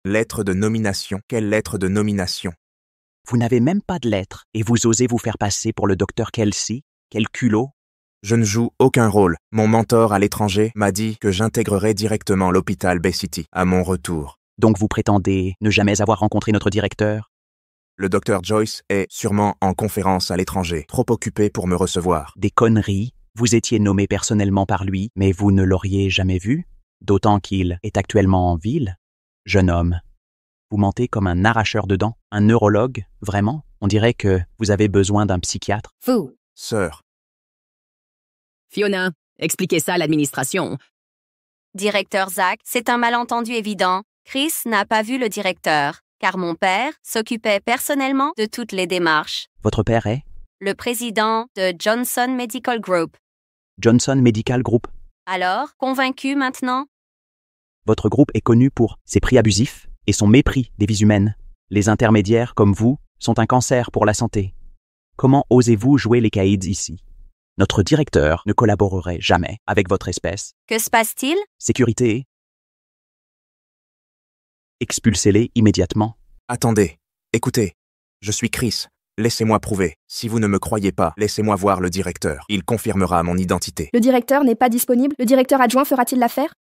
Lettre de nomination? Quelle lettre de nomination? Vous n'avez même pas de lettre et vous osez vous faire passer pour le docteur Kelsey? Quel culot! Je ne joue aucun rôle. Mon mentor à l'étranger m'a dit que j'intégrerai directement l'hôpital Bay City à mon retour. Donc vous prétendez ne jamais avoir rencontré notre directeur? Le docteur Joyce est sûrement en conférence à l'étranger, trop occupé pour me recevoir. Des conneries. Vous étiez nommé personnellement par lui, mais vous ne l'auriez jamais vu? D'autant qu'il est actuellement en ville. Jeune homme. Vous mentez comme un arracheur de dents, un neurologue, vraiment? On dirait que vous avez besoin d'un psychiatre. Vous. Sœur. Fiona, expliquez ça à l'administration. Directeur Zach, c'est un malentendu évident. Chris n'a pas vu le directeur, car mon père s'occupait personnellement de toutes les démarches. Votre père est? Le président de Johnson Medical Group. Johnson Medical Group. Alors, convaincu maintenant? Votre groupe est connu pour ses prix abusifs et son mépris des vies humaines. Les intermédiaires, comme vous, sont un cancer pour la santé. Comment osez-vous jouer les caïds ici? Notre directeur ne collaborerait jamais avec votre espèce. Que se passe-t-il? Sécurité. Expulsez-les immédiatement. Attendez, écoutez. Je suis Chris. Laissez-moi prouver. Si vous ne me croyez pas, laissez-moi voir le directeur. Il confirmera mon identité. Le directeur n'est pas disponible. Le directeur adjoint fera-t-il l'affaire?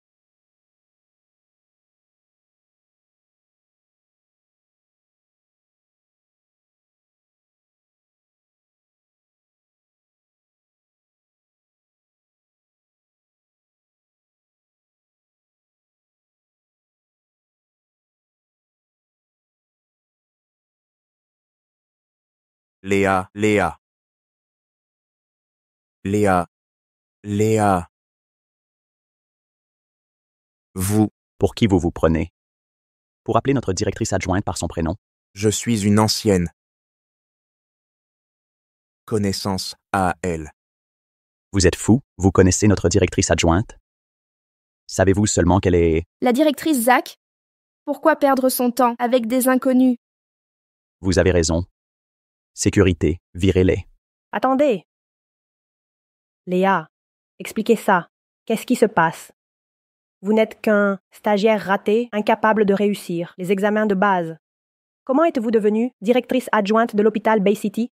Léa. Vous. Pour qui vous vous prenez? Pour appeler notre directrice adjointe par son prénom? Je suis une ancienne connaissance à elle. Vous êtes fou? Vous connaissez notre directrice adjointe? Savez-vous seulement qu'elle est... La directrice Zach? Pourquoi perdre son temps avec des inconnus? Vous avez raison. Sécurité, virez-les. Attendez. Léa, expliquez ça. Qu'est-ce qui se passe? Vous n'êtes qu'un stagiaire raté, incapable de réussir les examens de base. Comment êtes-vous devenue directrice adjointe de l'hôpital Bay City?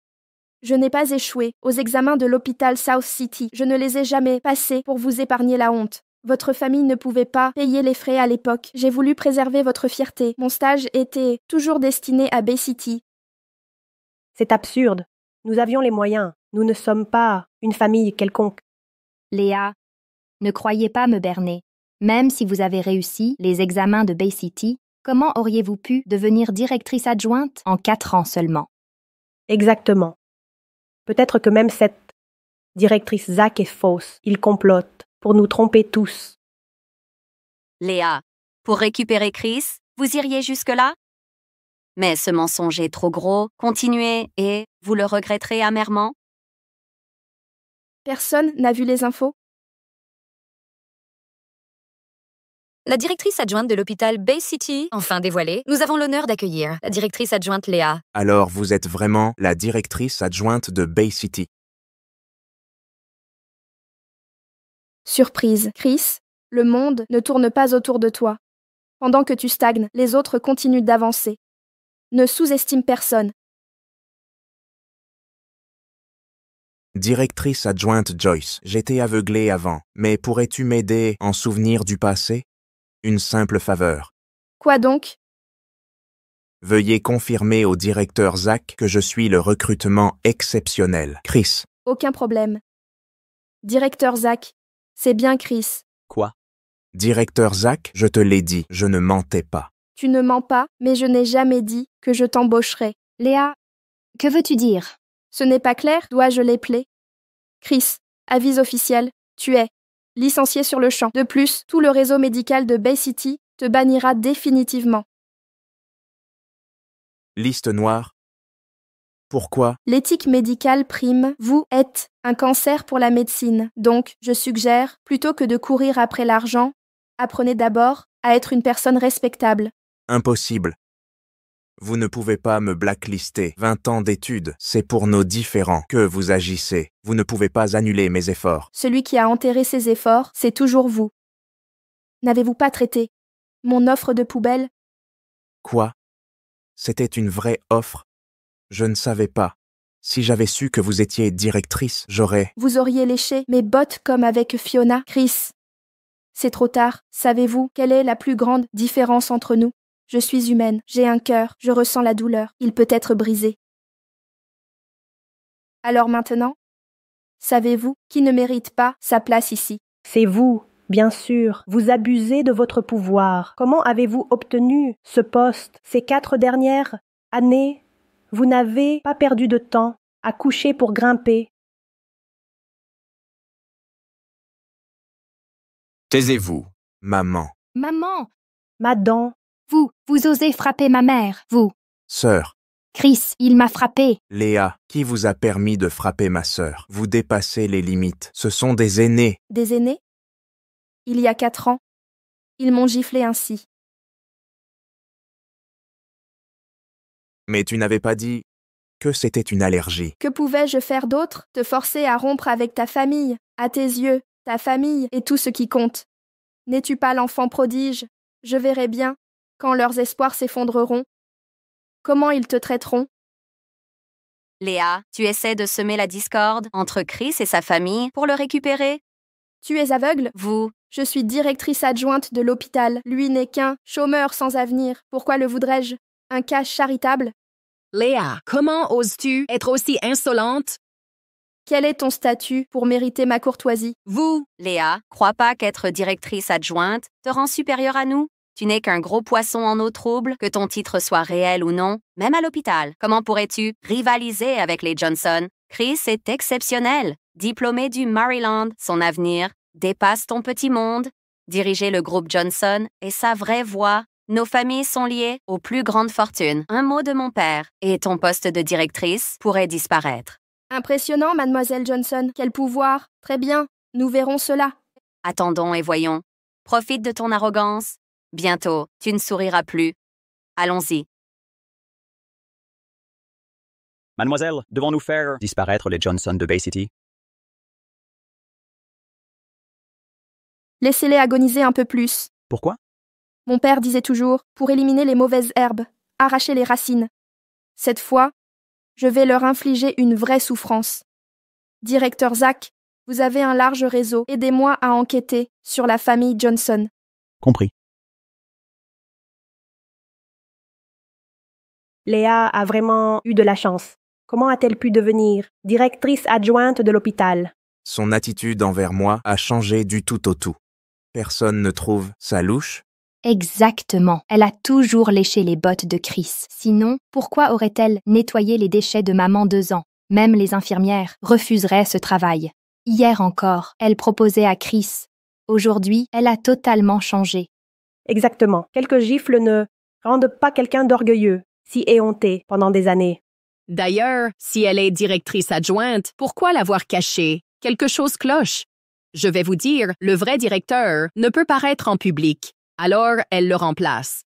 Je n'ai pas échoué aux examens de l'hôpital South City. Je ne les ai jamais passés pour vous épargner la honte. Votre famille ne pouvait pas payer les frais à l'époque. J'ai voulu préserver votre fierté. Mon stage était toujours destiné à Bay City. C'est absurde. Nous avions les moyens. Nous ne sommes pas une famille quelconque. Léa, ne croyez pas me berner. Même si vous avez réussi les examens de Bay City, comment auriez-vous pu devenir directrice adjointe en 4 ans seulement? Exactement. Peut-être que même cette directrice Zach est fausse. Il complote pour nous tromper tous. Léa, pour récupérer Chris, vous iriez jusque-là? Mais ce mensonge est trop gros, continuez et vous le regretterez amèrement. Personne n'a vu les infos? La directrice adjointe de l'hôpital Bay City, enfin dévoilée, nous avons l'honneur d'accueillir la directrice adjointe Léa. Alors vous êtes vraiment la directrice adjointe de Bay City. Surprise, Chris, le monde ne tourne pas autour de toi. Pendant que tu stagnes, les autres continuent d'avancer. Ne sous-estime personne. Directrice adjointe Joyce, j'étais aveuglée avant, mais pourrais-tu m'aider en souvenir du passé? Une simple faveur. Quoi donc? Veuillez confirmer au directeur Zach que je suis le recrutement exceptionnel. Chris. Aucun problème. Directeur Zach, c'est bien Chris. Quoi? Directeur Zach, je te l'ai dit, je ne mentais pas. Tu ne mens pas, mais je n'ai jamais dit que je t'embaucherai. Léa, que veux-tu dire? Ce n'est pas clair, dois-je l'épeler? Chris, avis officiel, tu es licencié sur le champ. De plus, tout le réseau médical de Bay City te bannira définitivement. Liste noire. Pourquoi? L'éthique médicale prime. Vous êtes un cancer pour la médecine. Donc, je suggère, plutôt que de courir après l'argent, apprenez d'abord à être une personne respectable. Impossible. Vous ne pouvez pas me blacklister. 20 ans d'études, c'est pour nos différends que vous agissez. Vous ne pouvez pas annuler mes efforts. Celui qui a enterré ses efforts, c'est toujours vous. N'avez-vous pas traité mon offre de poubelle? Quoi? C'était une vraie offre? Je ne savais pas. Si j'avais su que vous étiez directrice, j'aurais... Vous auriez léché mes bottes comme avec Fiona. Chris, c'est trop tard. Savez-vous quelle est la plus grande différence entre nous? Je suis humaine, j'ai un cœur, je ressens la douleur. Il peut être brisé. Alors maintenant, savez-vous qui ne mérite pas sa place ici? C'est vous, bien sûr. Vous abusez de votre pouvoir. Comment avez-vous obtenu ce poste ces 4 dernières années? Vous n'avez pas perdu de temps à coucher pour grimper. Taisez-vous. Maman. Maman, Madame, vous osez frapper ma mère, vous. Sœur. Chris, il m'a frappé. Léa, qui vous a permis de frapper ma sœur? Vous dépassez les limites. Ce sont des aînés. Des aînés? Il y a 4 ans, ils m'ont giflé ainsi. Mais tu n'avais pas dit que c'était une allergie. Que pouvais-je faire d'autre? Te forcer à rompre avec ta famille. À tes yeux, ta famille est tout ce qui compte. N'es-tu pas l'enfant prodige? Je verrai bien, quand leurs espoirs s'effondreront, comment ils te traiteront. Léa, tu essaies de semer la discorde entre Chris et sa famille pour le récupérer? Tu es aveugle? Vous. Je suis directrice adjointe de l'hôpital. Lui n'est qu'un chômeur sans avenir. Pourquoi le voudrais-je? Un cas charitable? Léa, comment oses-tu être aussi insolente? Quel est ton statut pour mériter ma courtoisie? Vous, Léa, crois pas qu'être directrice adjointe te rend supérieure à nous? Tu n'es qu'un gros poisson en eau trouble, que ton titre soit réel ou non, même à l'hôpital. Comment pourrais-tu rivaliser avec les Johnson? Chris est exceptionnel. Diplômé du Maryland, son avenir dépasse ton petit monde. Diriger le groupe Johnson est sa vraie voie. Nos familles sont liées aux plus grandes fortunes. Un mot de mon père, et ton poste de directrice pourrait disparaître. Impressionnant, mademoiselle Johnson. Quel pouvoir. Très bien, nous verrons cela. Attendons et voyons. Profite de ton arrogance. Bientôt, tu ne souriras plus. Allons-y. Mademoiselle, devons-nous faire disparaître les Johnson de Bay City? Laissez-les agoniser un peu plus. Pourquoi? Mon père disait toujours, pour éliminer les mauvaises herbes, arracher les racines. Cette fois, je vais leur infliger une vraie souffrance. Directeur Zach, vous avez un large réseau. Aidez-moi à enquêter sur la famille Johnson. Compris. Léa a vraiment eu de la chance. Comment a-t-elle pu devenir directrice adjointe de l'hôpital? Son attitude envers moi a changé du tout au tout. Personne ne trouve ça louche? Exactement. Elle a toujours léché les bottes de Chris. Sinon, pourquoi aurait-elle nettoyé les déchets de maman 2 ans? Même les infirmières refuseraient ce travail. Hier encore, elle proposait à Chris. Aujourd'hui, elle a totalement changé. Exactement. Quelques gifles ne rendent pas quelqu'un d'orgueilleux. si éhontée pendant des années. D'ailleurs, si elle est directrice adjointe, pourquoi l'avoir cachée? Quelque chose cloche. Je vais vous dire, le vrai directeur ne peut paraître en public. Alors, elle le remplace.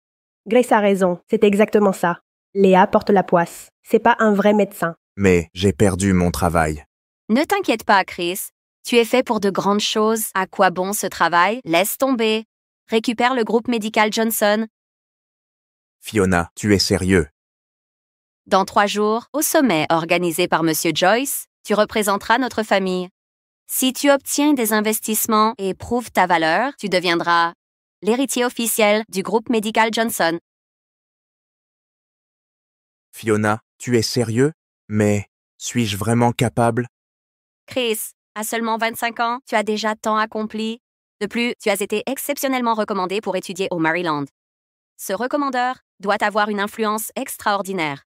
Grace a raison, c'est exactement ça. Léa porte la poisse. C'est pas un vrai médecin. Mais j'ai perdu mon travail. Ne t'inquiète pas, Chris. Tu es fait pour de grandes choses. À quoi bon ce travail? Laisse tomber. Récupère le groupe médical Johnson. Fiona, tu es sérieux? Dans 3 jours, au sommet organisé par Monsieur Joyce, tu représenteras notre famille. Si tu obtiens des investissements et prouves ta valeur, tu deviendras l'héritier officiel du groupe médical Johnson. Fiona, tu es sérieux? Mais suis-je vraiment capable? Chris, à seulement 25 ans, tu as déjà tant accompli. De plus, tu as été exceptionnellement recommandé pour étudier au Maryland. Ce recommandeur doit avoir une influence extraordinaire.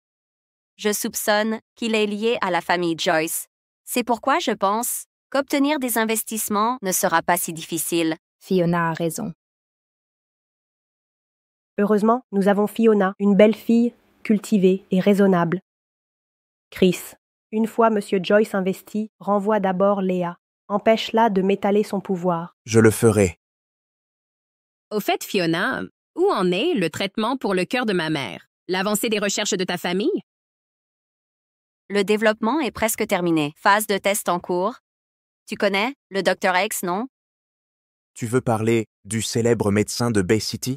Je soupçonne qu'il est lié à la famille Joyce. C'est pourquoi je pense qu'obtenir des investissements ne sera pas si difficile. Fiona a raison. Heureusement, nous avons Fiona, une belle fille, cultivée et raisonnable. Chris, une fois M. Joyce investi, renvoie d'abord Léa. Empêche-la de m'étaler son pouvoir. Je le ferai. Au fait, Fiona, où en est le traitement pour le cœur de ma mère? L'avancée des recherches de ta famille? Le développement est presque terminé. Phase de test en cours. Tu connais le Dr. X, non? Tu veux parler du célèbre médecin de Bay City?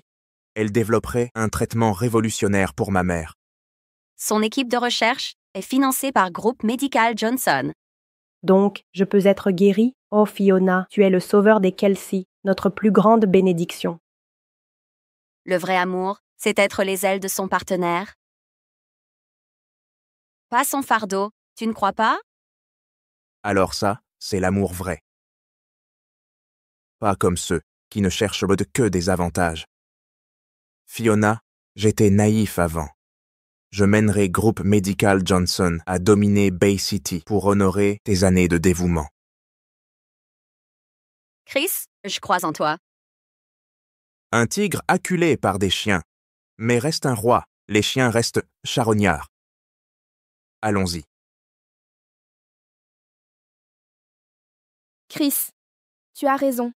Elle développerait un traitement révolutionnaire pour ma mère. Son équipe de recherche est financée par Groupe Médical Johnson. Donc, je peux être guérie? Oh Fiona, tu es le sauveur des Kelsey, notre plus grande bénédiction. Le vrai amour, c'est être les ailes de son partenaire. Pas son fardeau, tu ne crois pas? Alors ça, c'est l'amour vrai. Pas comme ceux qui ne cherchent que des avantages. Fiona, j'étais naïf avant. Je mènerai Groupe Médical Johnson à dominer Bay City pour honorer tes années de dévouement. Chris, je crois en toi. Un tigre acculé par des chiens. Mais reste un roi, les chiens restent charognards. Allons-y. Chris, tu as raison.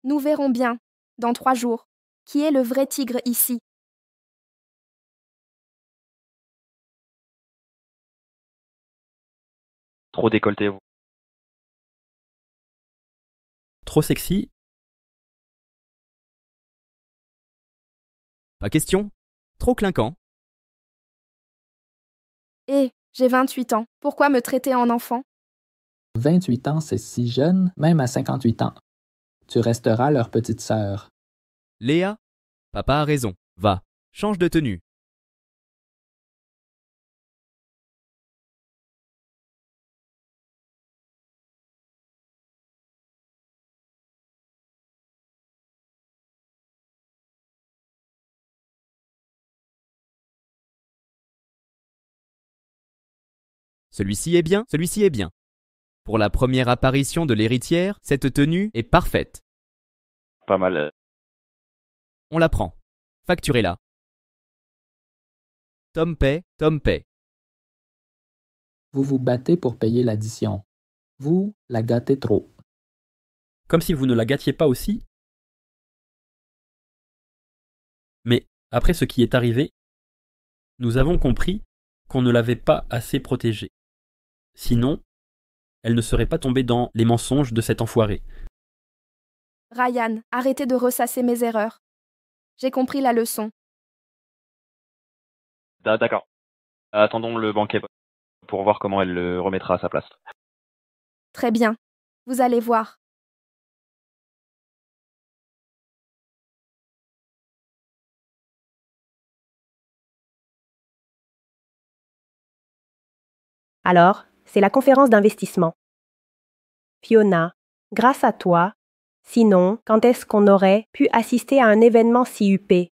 Nous verrons bien, dans 3 jours, qui est le vrai tigre ici. Trop décolleté, vous. Trop sexy? Pas question. Trop clinquant. Eh, j'ai 28 ans. Pourquoi me traiter en enfant? 28 ans, c'est si jeune, même à 58 ans. Tu resteras leur petite sœur. Léa, papa a raison. Va, change de tenue. Celui-ci est bien, celui-ci est bien. Pour la première apparition de l'héritière, cette tenue est parfaite. Pas mal. On la prend. Facturez-la. Tom paie, Tom paie. Vous vous battez pour payer l'addition. Vous la gâtez trop. Comme si vous ne la gâtiez pas aussi. Mais, après ce qui est arrivé, nous avons compris qu'on ne l'avait pas assez protégée. Sinon, elle ne serait pas tombée dans les mensonges de cet enfoiré. Ryan, arrêtez de ressasser mes erreurs. J'ai compris la leçon. D'accord. Attendons le banquet pour voir comment elle le remettra à sa place. Très bien. Vous allez voir. Alors, c'est la conférence d'investissement. Fiona, grâce à toi, sinon, quand est-ce qu'on aurait pu assister à un événement si huppé?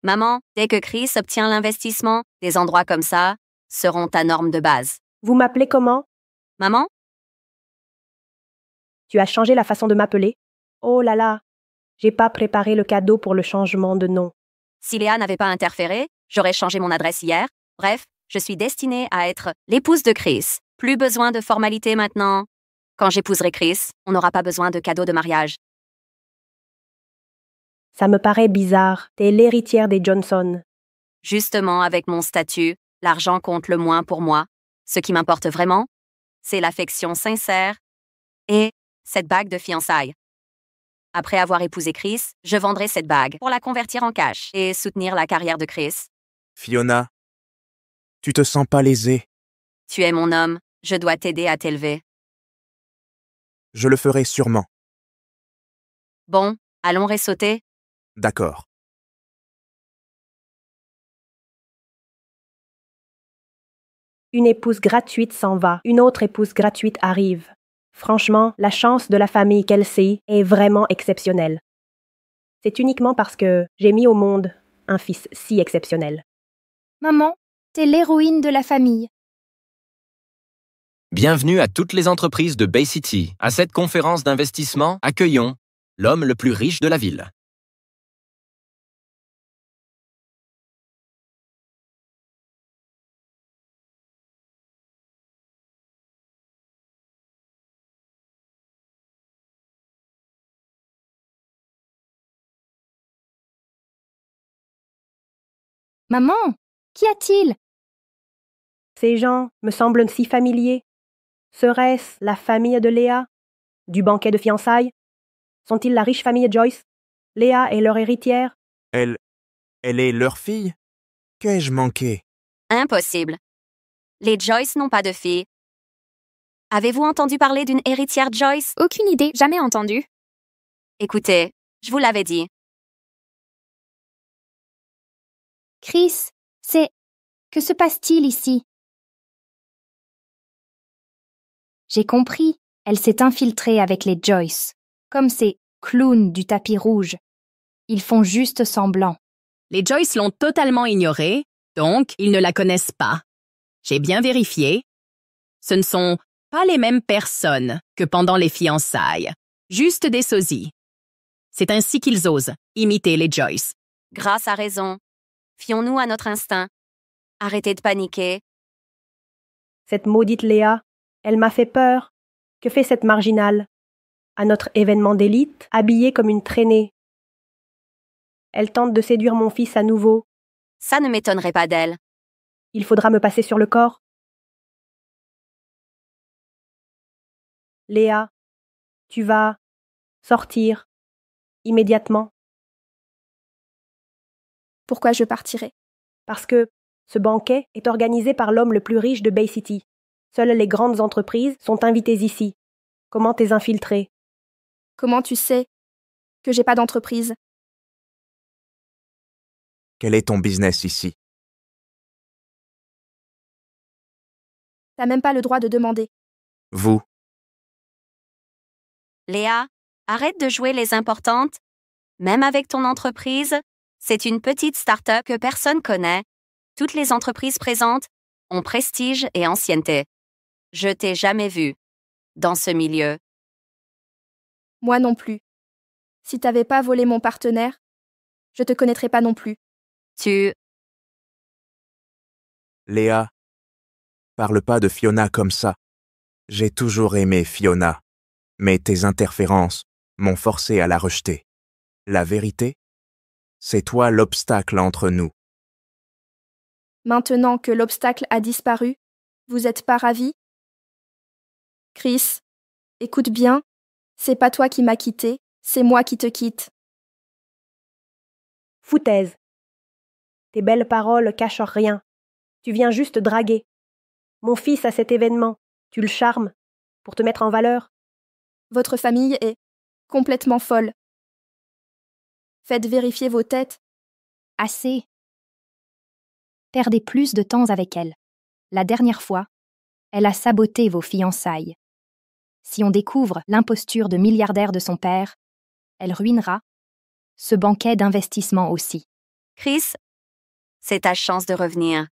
Maman, dès que Chris obtient l'investissement, des endroits comme ça seront ta norme de base. Vous m'appelez comment? Maman? Tu as changé la façon de m'appeler? Oh là là, j'ai pas préparé le cadeau pour le changement de nom. Si Léa n'avait pas interféré, J'aurais changé mon adresse hier. Bref, je suis destinée à être l'épouse de Chris. Plus besoin de formalités maintenant. Quand j'épouserai Chris, on n'aura pas besoin de cadeaux de mariage. Ça me paraît bizarre. T'es l'héritière des Johnson. Justement, avec mon statut, l'argent compte le moins pour moi. Ce qui m'importe vraiment, c'est l'affection sincère et cette bague de fiançailles. Après avoir épousé Chris, je vendrai cette bague pour la convertir en cash et soutenir la carrière de Chris. Fiona, tu te sens pas lésée? Tu es mon homme, je dois t'aider à t'élever. Je le ferai sûrement. Bon, allons ressauter. D'accord. Une épouse gratuite s'en va, une autre épouse gratuite arrive. Franchement, la chance de la famille Kelsey est vraiment exceptionnelle. C'est uniquement parce que j'ai mis au monde un fils si exceptionnel. Maman, t'es l'héroïne de la famille. Bienvenue à toutes les entreprises de Bay City. À cette conférence d'investissement, accueillons l'homme le plus riche de la ville. Maman, qu'y a-t-il? Ces gens me semblent si familiers. Serait-ce la famille de Léa? Du banquet de fiançailles? Sont-ils la riche famille Joyce? Léa est leur héritière? Elle est leur fille? Qu'ai-je manqué? Impossible. Les Joyce n'ont pas de fille. Avez-vous entendu parler d'une héritière Joyce? Aucune idée, jamais entendu. Écoutez, je vous l'avais dit. Chris, que se passe-t-il ici? J'ai compris, elle s'est infiltrée avec les Joyce, comme ces clowns du tapis rouge. Ils font juste semblant. Les Joyce l'ont totalement ignorée, donc ils ne la connaissent pas. J'ai bien vérifié. Ce ne sont pas les mêmes personnes que pendant les fiançailles, juste des sosies. C'est ainsi qu'ils osent imiter les Joyce. Grâce à raison. Fions-nous à notre instinct. Arrêtez de paniquer. Cette maudite Léa, elle m'a fait peur. Que fait cette marginale? À notre événement d'élite, habillée comme une traînée. Elle tente de séduire mon fils à nouveau. Ça ne m'étonnerait pas d'elle. Il faudra me passer sur le corps. Léa, tu vas sortir immédiatement. Pourquoi je partirais? Parce que ce banquet est organisé par l'homme le plus riche de Bay City. Seules les grandes entreprises sont invitées ici. Comment t'es infiltré? Comment tu sais que j'ai pas d'entreprise? Quel est ton business ici? T'as même pas le droit de demander. Vous? Léa, arrête de jouer les importantes. Même avec ton entreprise, c'est une petite start-up que personne connaît. Toutes les entreprises présentes ont prestige et ancienneté. Je t'ai jamais vu dans ce milieu. Moi non plus. Si t'avais pas volé mon partenaire, je te connaîtrais pas non plus. Léa, parle pas de Fiona comme ça. J'ai toujours aimé Fiona, mais tes interférences m'ont forcé à la rejeter. La vérité, c'est toi l'obstacle entre nous. Maintenant que l'obstacle a disparu, vous êtes pas ravis? Chris, écoute bien, c'est pas toi qui m'as quitté, c'est moi qui te quitte. Foutaise. Tes belles paroles cachent rien. Tu viens juste draguer. Mon fils à cet événement, tu le charmes pour te mettre en valeur. Votre famille est complètement folle. Faites vérifier vos têtes. Assez. Perdez plus de temps avec elle. La dernière fois, elle a saboté vos fiançailles. Si on découvre l'imposture de milliardaire de son père, elle ruinera ce banquet d'investissement aussi. Chris, c'est ta chance de revenir.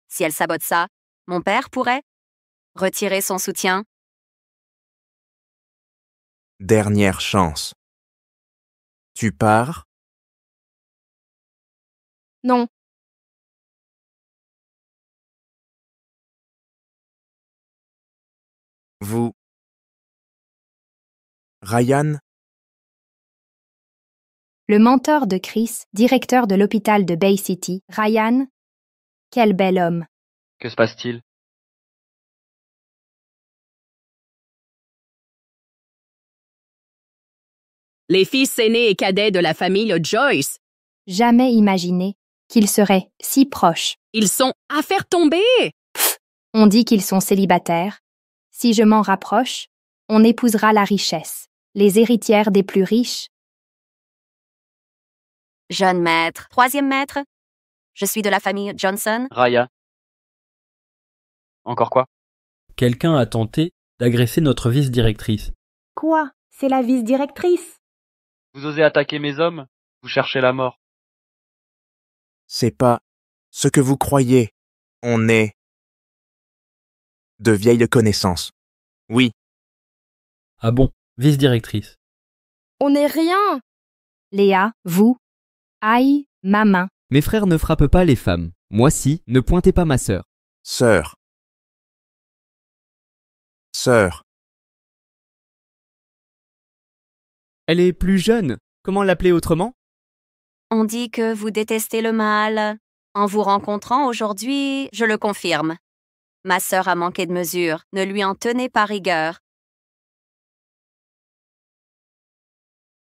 Si elle sabote ça, mon père pourrait retirer son soutien. Dernière chance. Tu pars? Non. Ryan, Le mentor de Chris, directeur de l'hôpital de Bay City, Ryan. Quel bel homme. Que se passe-t-il? Les fils aînés et cadets de la famille Joyce. Jamais imaginé qu'ils seraient si proches. Ils sont à faire tomber. On dit qu'ils sont célibataires. Si je m'en rapproche, on épousera la richesse, les héritières des plus riches. Jeune maître. Troisième maître. Je suis de la famille Johnson. Raya. Encore quoi? Quelqu'un a tenté d'agresser notre vice-directrice. Quoi? C'est la vice-directrice. Vous osez attaquer mes hommes? Vous cherchez la mort. c'est pas ce que vous croyez. On est de vieilles connaissances. Oui. Ah bon, vice-directrice. On n'est rien. Léa, vous. Aïe, ma main. Mes frères ne frappent pas les femmes. Moi si, ne pointez pas ma sœur. Sœur. Sœur. Elle est plus jeune. Comment l'appeler autrement? On dit que vous détestez le mal. En vous rencontrant aujourd'hui, je le confirme. Ma sœur a manqué de mesure. Ne lui en tenez pas rigueur.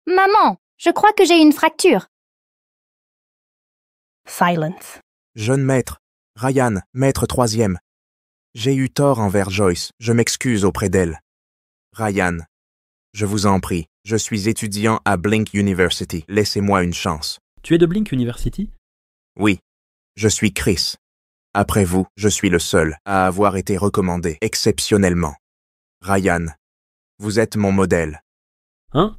Maman, je crois que j'ai une fracture. Silence. Jeune maître. Ryan, maître troisième. J'ai eu tort envers Joyce. Je m'excuse auprès d'elle. Ryan. Je vous en prie. Je suis étudiant à Blink University. Laissez-moi une chance. Tu es de Blink University? Oui. Je suis Chris. Après vous, je suis le seul à avoir été recommandé exceptionnellement. Ryan. Vous êtes mon modèle. Hein?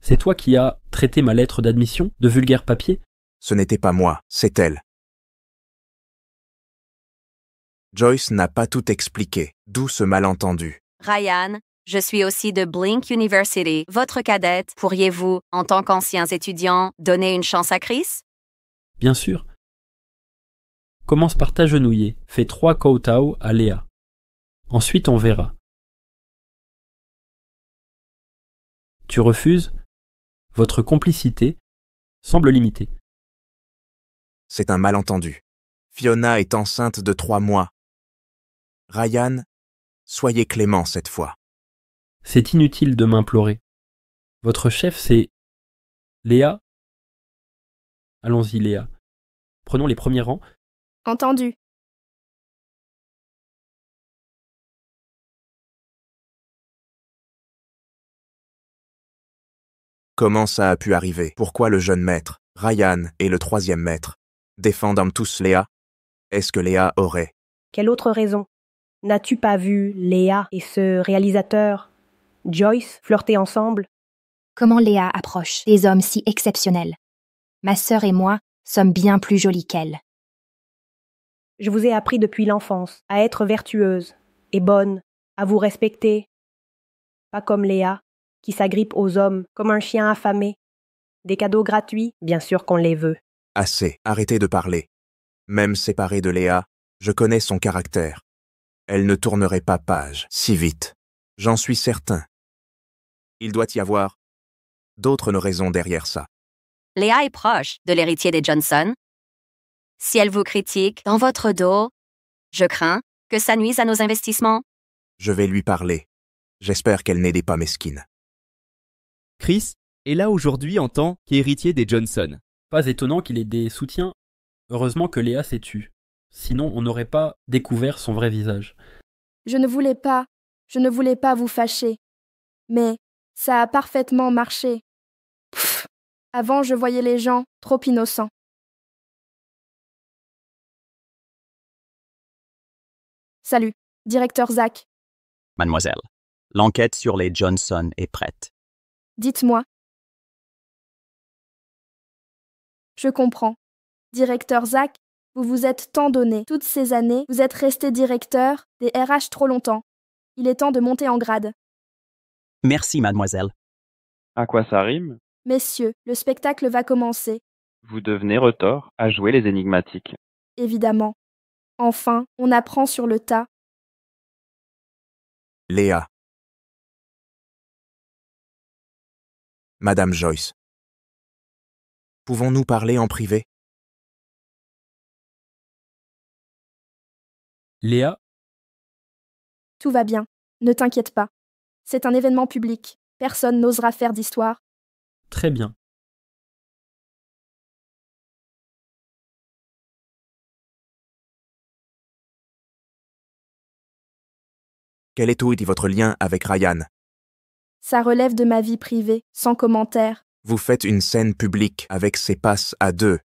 C'est toi qui as traité ma lettre d'admission de vulgaire papier? Ce n'était pas moi, c'est elle. Joyce n'a pas tout expliqué, d'où ce malentendu. Ryan, je suis aussi de Blink University. Votre cadette, pourriez-vous, en tant qu'anciens étudiants, donner une chance à Chris? Bien sûr. Commence par t'agenouiller. Fais 3 kowtow à Léa. Ensuite, on verra. Tu refuses? Votre complicité semble limitée. C'est un malentendu. Fiona est enceinte de 3 mois. Ryan, soyez clément cette fois. C'est inutile de m'implorer. Votre chef, c'est... Léa? Allons-y, Léa. Prenons les premiers rangs. Entendu. Comment ça a pu arriver? Pourquoi le jeune maître, Ryan, et le troisième maître défendent tous Léa? Est-ce que Léa aurait... Quelle autre raison? N'as-tu pas vu Léa et ce réalisateur, Joyce, flirter ensemble? Comment Léa approche des hommes si exceptionnels. Ma sœur et moi sommes bien plus jolies qu'elle. Je vous ai appris depuis l'enfance à être vertueuse et bonne, à vous respecter. Pas comme Léa, qui s'agrippe aux hommes comme un chien affamé. Des cadeaux gratuits, bien sûr qu'on les veut. Assez, arrêtez de parler. Même séparée de Léa, je connais son caractère. Elle ne tournerait pas page si vite. J'en suis certain. Il doit y avoir d'autres raisons derrière ça. Léa est proche de l'héritier des Johnson. Si elle vous critique dans votre dos, je crains que ça nuise à nos investissements. Je vais lui parler. J'espère qu'elle n'est pas mesquine. Chris est là aujourd'hui en tant qu'héritier des Johnson. Pas étonnant qu'il ait des soutiens. Heureusement que Léa s'est tue. Sinon, on n'aurait pas découvert son vrai visage. Je ne voulais pas vous fâcher. Mais ça a parfaitement marché. Pfff. Avant, je voyais les gens trop innocents. Salut, directeur Zach. Mademoiselle, l'enquête sur les Johnson est prête. Dites-moi. Je comprends. Directeur Zach, vous vous êtes tant donné. Toutes ces années, vous êtes resté directeur des RH trop longtemps. Il est temps de monter en grade. Merci, mademoiselle. À quoi ça rime? Messieurs, le spectacle va commencer. Vous devenez retors à jouer les énigmatiques. Évidemment. Enfin, on apprend sur le tas. Léa. Madame Joyce. Pouvons-nous parler en privé? Léa, Tout va bien. Ne t'inquiète pas. C'est un événement public. Personne n'osera faire d'histoire. très bien. Quel est votre lien avec Ryan? Ça relève de ma vie privée, sans commentaire. Vous faites une scène publique avec ses passes à deux.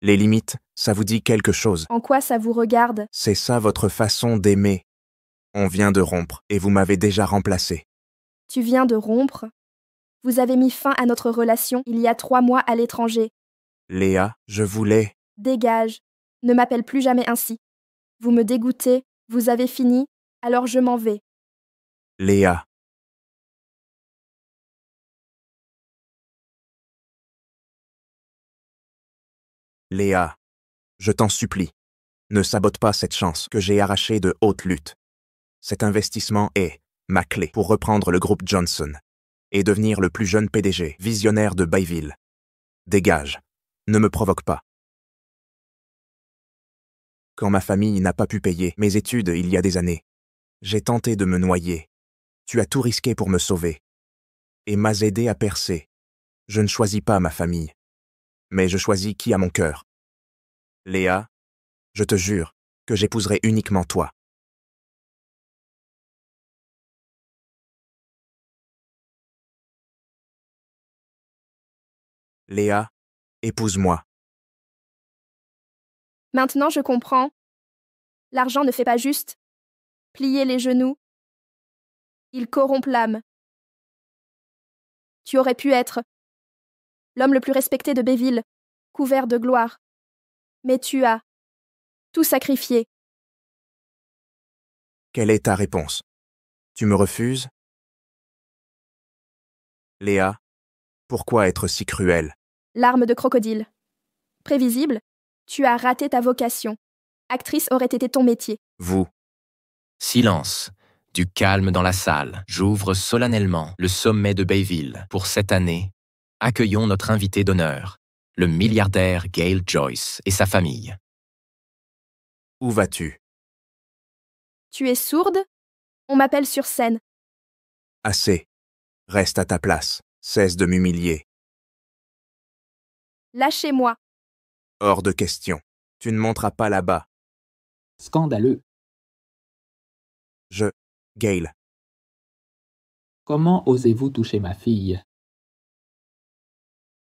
Les limites, ça vous dit quelque chose? En quoi ça vous regarde? C'est ça votre façon d'aimer. On vient de rompre et vous m'avez déjà remplacé. Tu viens de rompre? Vous avez mis fin à notre relation il y a 3 mois à l'étranger. Léa, je voulais... Dégage. Ne m'appelle plus jamais ainsi. Vous me dégoûtez, vous avez fini, alors je m'en vais. Léa. Léa, je t'en supplie, ne sabote pas cette chance que j'ai arrachée de haute lutte. Cet investissement est ma clé pour reprendre le groupe Johnson et devenir le plus jeune PDG visionnaire de Bayville. Dégage, ne me provoque pas. Quand ma famille n'a pas pu payer mes études il y a des années, j'ai tenté de me noyer. Tu as tout risqué pour me sauver et m'as aidé à percer. Je ne choisis pas ma famille, mais je choisis qui a mon cœur. Léa, je te jure que j'épouserai uniquement toi. Léa, épouse-moi. Maintenant je comprends. L'argent ne fait pas juste. Plier les genoux. Il corrompt l'âme. Tu aurais pu être l'homme le plus respecté de Bayville, couvert de gloire. Mais tu as tout sacrifié. Quelle est ta réponse? Tu me refuses? Léa, pourquoi être si cruelle? Larmes de crocodile. Prévisible, tu as raté ta vocation. Actrice aurait été ton métier. Vous. Silence. Du calme dans la salle. J'ouvre solennellement le sommet de Bayville. Pour cette année, accueillons notre invité d'honneur, le milliardaire Gale Joyce et sa famille. Où vas-tu? Tu es sourde? On m'appelle sur scène. Assez. Reste à ta place. Cesse de m'humilier. Lâchez-moi. Hors de question. Tu ne monteras pas là-bas. Scandaleux. Gale. Comment osez-vous toucher ma fille?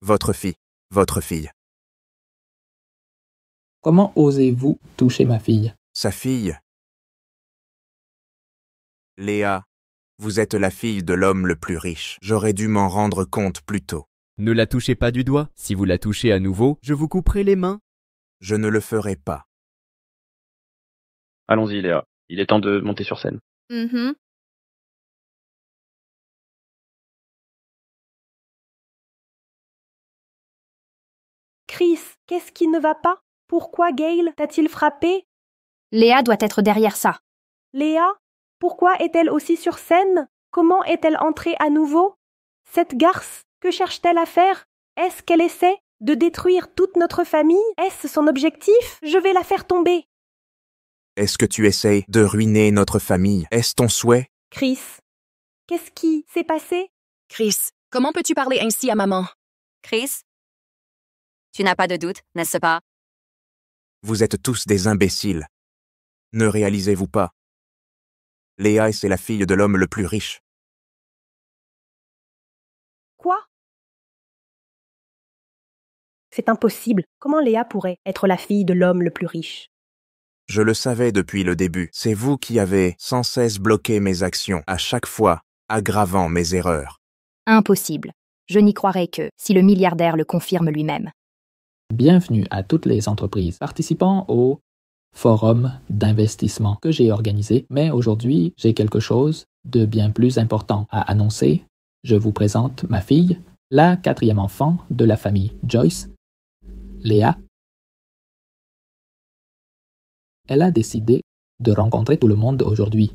Votre fille. Votre fille. Comment osez-vous toucher ma fille? Sa fille. Léa, vous êtes la fille de l'homme le plus riche. J'aurais dû m'en rendre compte plus tôt. Ne la touchez pas du doigt. Si vous la touchez à nouveau, je vous couperai les mains. Je ne le ferai pas. Allons-y, Léa. Il est temps de monter sur scène. Chris, qu'est-ce qui ne va pas? Pourquoi Gale t'a-t-il frappé? Léa doit être derrière ça. Léa, pourquoi est-elle aussi sur scène? Comment est-elle entrée à nouveau? Cette garce, que cherche-t-elle à faire? Est-ce qu'elle essaie de détruire toute notre famille? Est-ce son objectif? Je vais la faire tomber. Est-ce que tu essayes de ruiner notre famille? Est-ce ton souhait? Chris, qu'est-ce qui s'est passé? Chris, comment peux-tu parler ainsi à maman? Chris, tu n'as pas de doute, n'est-ce pas? Vous êtes tous des imbéciles. Ne réalisez-vous pas? Léa, c'est la fille de l'homme le plus riche. Quoi? C'est impossible. Comment Léa pourrait être la fille de l'homme le plus riche? Je le savais depuis le début. C'est vous qui avez sans cesse bloqué mes actions, à chaque fois, aggravant mes erreurs. Impossible. Je n'y croirais que si le milliardaire le confirme lui-même. Bienvenue à toutes les entreprises participant au forum d'investissement que j'ai organisé, mais aujourd'hui, j'ai quelque chose de bien plus important à annoncer. Je vous présente ma fille, la 4e enfant de la famille Joyce, Léa. Elle a décidé de rencontrer tout le monde aujourd'hui.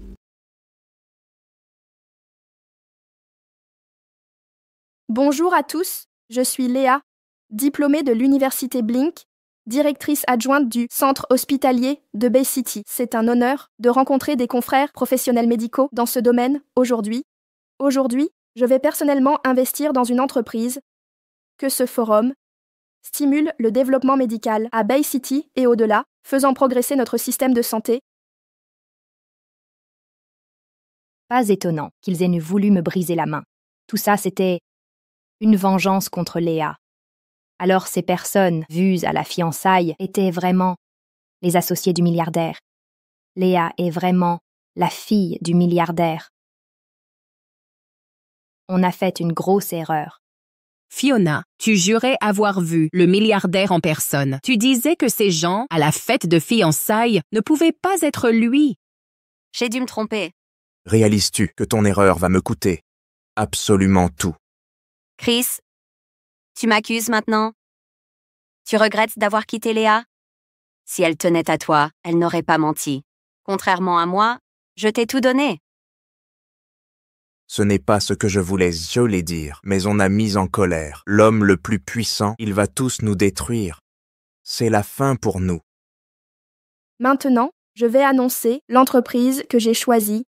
Bonjour à tous, je suis Léa, diplômée de l'Université Blink, directrice adjointe du centre hospitalier de Bay City. C'est un honneur de rencontrer des confrères professionnels médicaux dans ce domaine aujourd'hui. Aujourd'hui, je vais personnellement investir dans une entreprise que ce forum stimule le développement médical à Bay City et au-delà, faisant progresser notre système de santé. Pas étonnant qu'ils aient voulu me briser la main. Tout ça, c'était une vengeance contre Léa. Alors ces personnes, vues à la fiançaille, étaient vraiment les associés du milliardaire. Léa est vraiment la fille du milliardaire. On a fait une grosse erreur. Fiona, tu jurais avoir vu le milliardaire en personne. Tu disais que ces gens, à la fête de fiançailles, ne pouvaient pas être lui. J'ai dû me tromper. Réalises-tu que ton erreur va me coûter absolument tout? Chris, tu m'accuses maintenant? Tu regrettes d'avoir quitté Léa? Si elle tenait à toi, elle n'aurait pas menti. Contrairement à moi, je t'ai tout donné. Ce n'est pas ce que je voulais dire, mais on a mis en colère. L'homme le plus puissant, il va tous nous détruire. C'est la fin pour nous. Maintenant, je vais annoncer l'entreprise que j'ai choisie,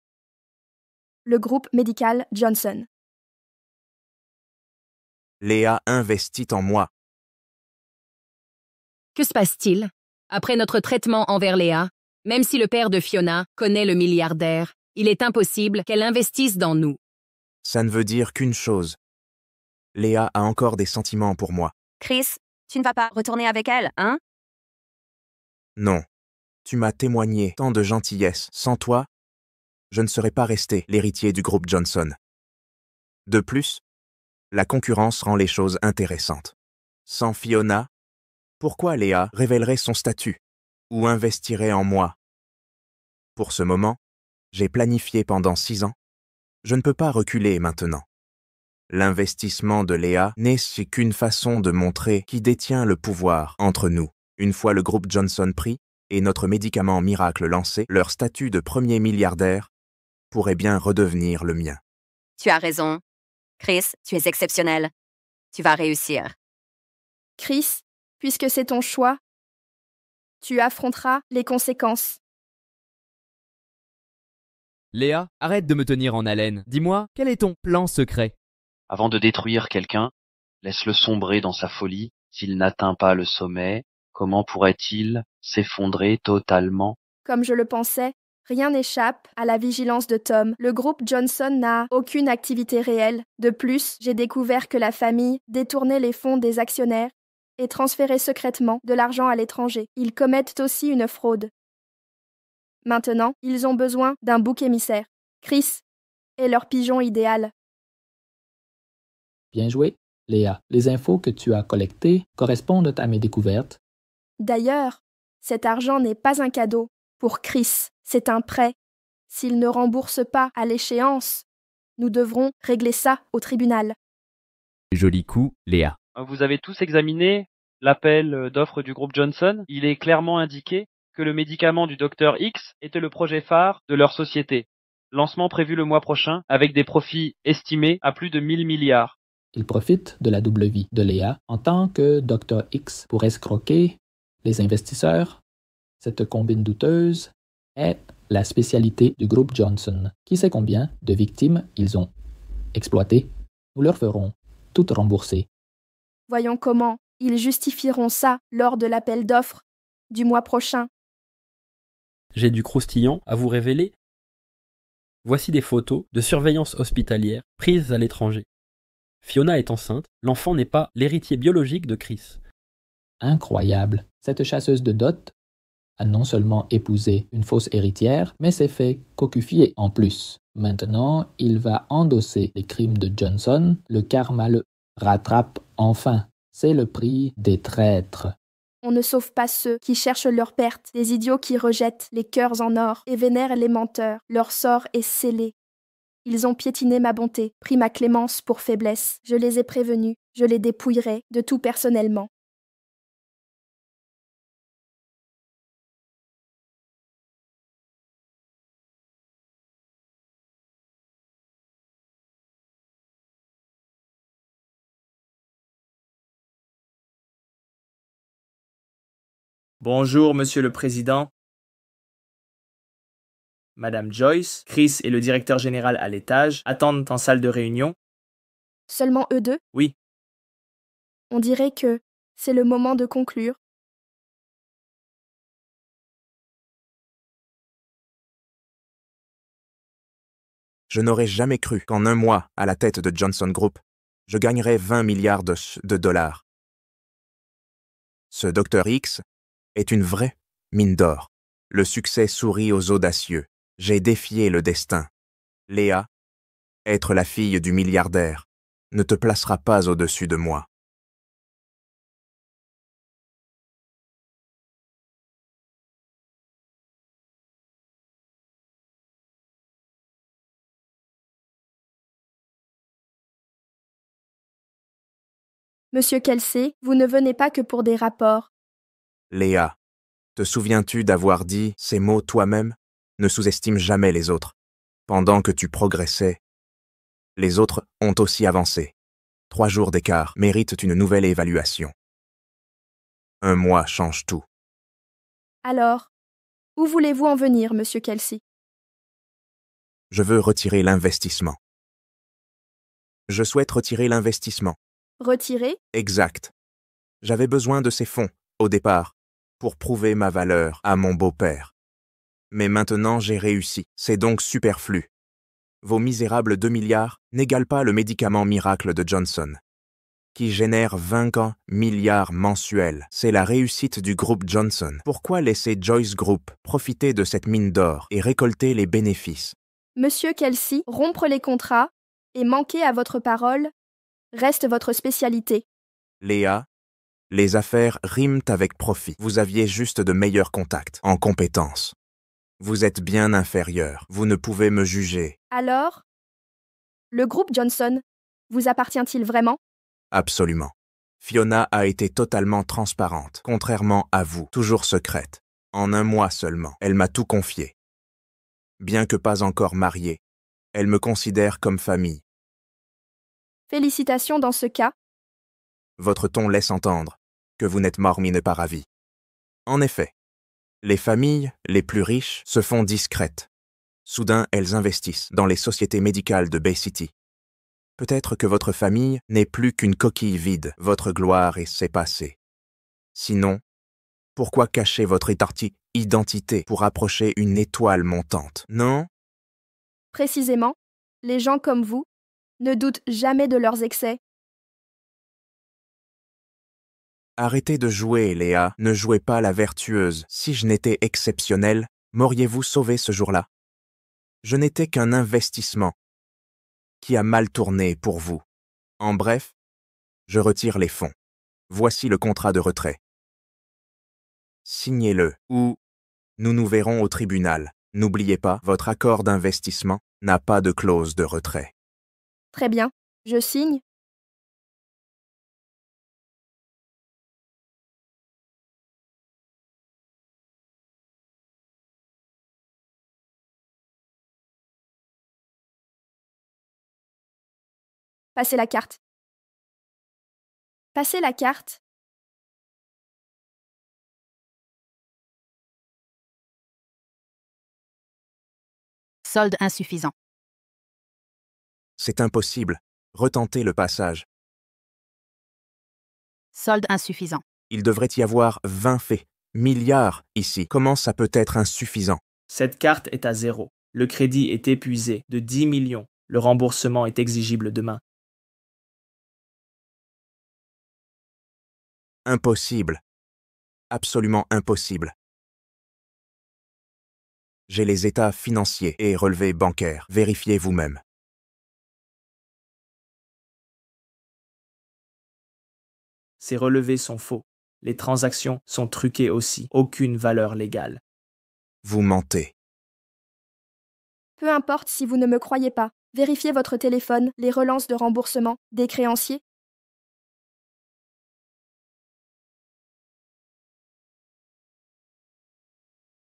le groupe médical Johnson. Léa investit en moi. Que se passe-t-il? Après notre traitement envers Léa, même si le père de Fiona connaît le milliardaire, il est impossible qu'elle investisse dans nous. Ça ne veut dire qu'une chose. Léa a encore des sentiments pour moi. Chris, tu ne vas pas retourner avec elle, hein? Non. Tu m'as témoigné tant de gentillesse. Sans toi, je ne serais pas resté l'héritier du groupe Johnson. De plus, la concurrence rend les choses intéressantes. Sans Fiona, pourquoi Léa révélerait son statut ou investirait en moi? Pour ce moment, j'ai planifié pendant 6 ans. Je ne peux pas reculer maintenant. L'investissement de Léa n'est qu'une façon de montrer qui détient le pouvoir entre nous. Une fois le groupe Johnson pris et notre médicament miracle lancé, leur statut de premier milliardaire pourrait bien redevenir le mien. Tu as raison. Chris, tu es exceptionnel. Tu vas réussir. Chris, puisque c'est ton choix, tu affronteras les conséquences. Léa, arrête de me tenir en haleine. Dis-moi, quel est ton plan secret? Avant de détruire quelqu'un, laisse-le sombrer dans sa folie. S'il n'atteint pas le sommet, comment pourrait-il s'effondrer totalement? Comme je le pensais, rien n'échappe à la vigilance de Tom. Le groupe Johnson n'a aucune activité réelle. De plus, j'ai découvert que la famille détournait les fonds des actionnaires et transférait secrètement de l'argent à l'étranger. Ils commettent aussi une fraude. Maintenant, ils ont besoin d'un bouc émissaire. Chris est leur pigeon idéal. Bien joué, Léa. Les infos que tu as collectées correspondent à mes découvertes. D'ailleurs, cet argent n'est pas un cadeau pour Chris, c'est un prêt. S'il ne rembourse pas à l'échéance, nous devrons régler ça au tribunal. Joli coup, Léa. Vous avez tous examiné l'appel d'offres du groupe Johnson. Il est clairement indiqué que le médicament du Dr X était le projet phare de leur société. Lancement prévu le mois prochain avec des profits estimés à plus de 1000 milliards. Il profite de la double vie de Léa en tant que Dr X pour escroquer les investisseurs. Cette combine douteuse est la spécialité du groupe Johnson. Qui sait combien de victimes ils ont exploitées? Nous leur ferons toutes rembourser. Voyons comment ils justifieront ça lors de l'appel d'offres du mois prochain. J'ai du croustillant à vous révéler. Voici des photos de surveillance hospitalière prises à l'étranger. Fiona est enceinte, l'enfant n'est pas l'héritier biologique de Chris. Incroyable. Cette chasseuse de dot a non seulement épousé une fausse héritière, mais s'est fait cocufier en plus. Maintenant, il va endosser les crimes de Johnson. Le karma le rattrape enfin. C'est le prix des traîtres. On ne sauve pas ceux qui cherchent leur perte, des idiots qui rejettent les cœurs en or et vénèrent les menteurs. Leur sort est scellé. Ils ont piétiné ma bonté, pris ma clémence pour faiblesse. Je les ai prévenus, je les dépouillerai de tout personnellement. Bonjour, Monsieur le Président. Madame Joyce, Chris et le directeur général à l'étage attendent en salle de réunion. Seulement eux deux? Oui. On dirait que c'est le moment de conclure. Je n'aurais jamais cru qu'en un mois, à la tête de Johnson Group, je gagnerais 20 milliards de dollars. Ce Dr X est une vraie mine d'or. Le succès sourit aux audacieux. J'ai défié le destin. Léa, être la fille du milliardaire, ne te placera pas au-dessus de moi. Monsieur Kelsey, vous ne venez pas que pour des rapports. Léa, te souviens-tu d'avoir dit ces mots toi-même? Ne sous-estime jamais les autres. Pendant que tu progressais, les autres ont aussi avancé. 3 jours d'écart méritent une nouvelle évaluation. Un mois change tout. Alors, où voulez-vous en venir, monsieur Kelsey? Je veux retirer l'investissement. Je souhaite retirer l'investissement. Retirer? Exact. J'avais besoin de ces fonds, au départ, pour prouver ma valeur à mon beau-père. Mais maintenant j'ai réussi, c'est donc superflu. Vos misérables 2 milliards n'égalent pas le médicament miracle de Johnson, qui génère 20 milliards mensuels. C'est la réussite du groupe Johnson. Pourquoi laisser Joyce Group profiter de cette mine d'or et récolter les bénéfices? Monsieur Kelsey, rompre les contrats et manquer à votre parole reste votre spécialité. Léa, les affaires riment avec profit. Vous aviez juste de meilleurs contacts, en compétences. Vous êtes bien inférieur. Vous ne pouvez me juger. Alors, le groupe Johnson vous appartient-il vraiment? Absolument. Fiona a été totalement transparente, contrairement à vous, toujours secrète. En un mois seulement, elle m'a tout confié. Bien que pas encore mariée, elle me considère comme famille. Félicitations dans ce cas. Votre ton laisse entendre que vous n'êtes mormine pas ravie. En effet, les familles les plus riches se font discrètes. Soudain, elles investissent dans les sociétés médicales de Bay City. Peut-être que votre famille n'est plus qu'une coquille vide, votre gloire est passée. Sinon, pourquoi cacher votre identité pour approcher une étoile montante, non? Précisément, les gens comme vous ne doutent jamais de leurs excès. Arrêtez de jouer, Léa, ne jouez pas la vertueuse. Si je n'étais exceptionnelle, m'auriez-vous sauvé ce jour-là? Je n'étais qu'un investissement qui a mal tourné pour vous. En bref, je retire les fonds. Voici le contrat de retrait. Signez-le, ou nous nous verrons au tribunal. N'oubliez pas, votre accord d'investissement n'a pas de clause de retrait. Très bien, je signe. Passez la carte. Passez la carte. Solde insuffisant. C'est impossible. Retentez le passage. Solde insuffisant. Il devrait y avoir 20 milliards ici. Comment ça peut être insuffisant? Cette carte est à 0. Le crédit est épuisé de 10 millions. Le remboursement est exigible demain. Impossible. Absolument impossible. J'ai les états financiers et relevés bancaires. Vérifiez vous-même. Ces relevés sont faux. Les transactions sont truquées aussi. Aucune valeur légale. Vous mentez. Peu importe si vous ne me croyez pas. Vérifiez votre téléphone, les relances de remboursement des créanciers.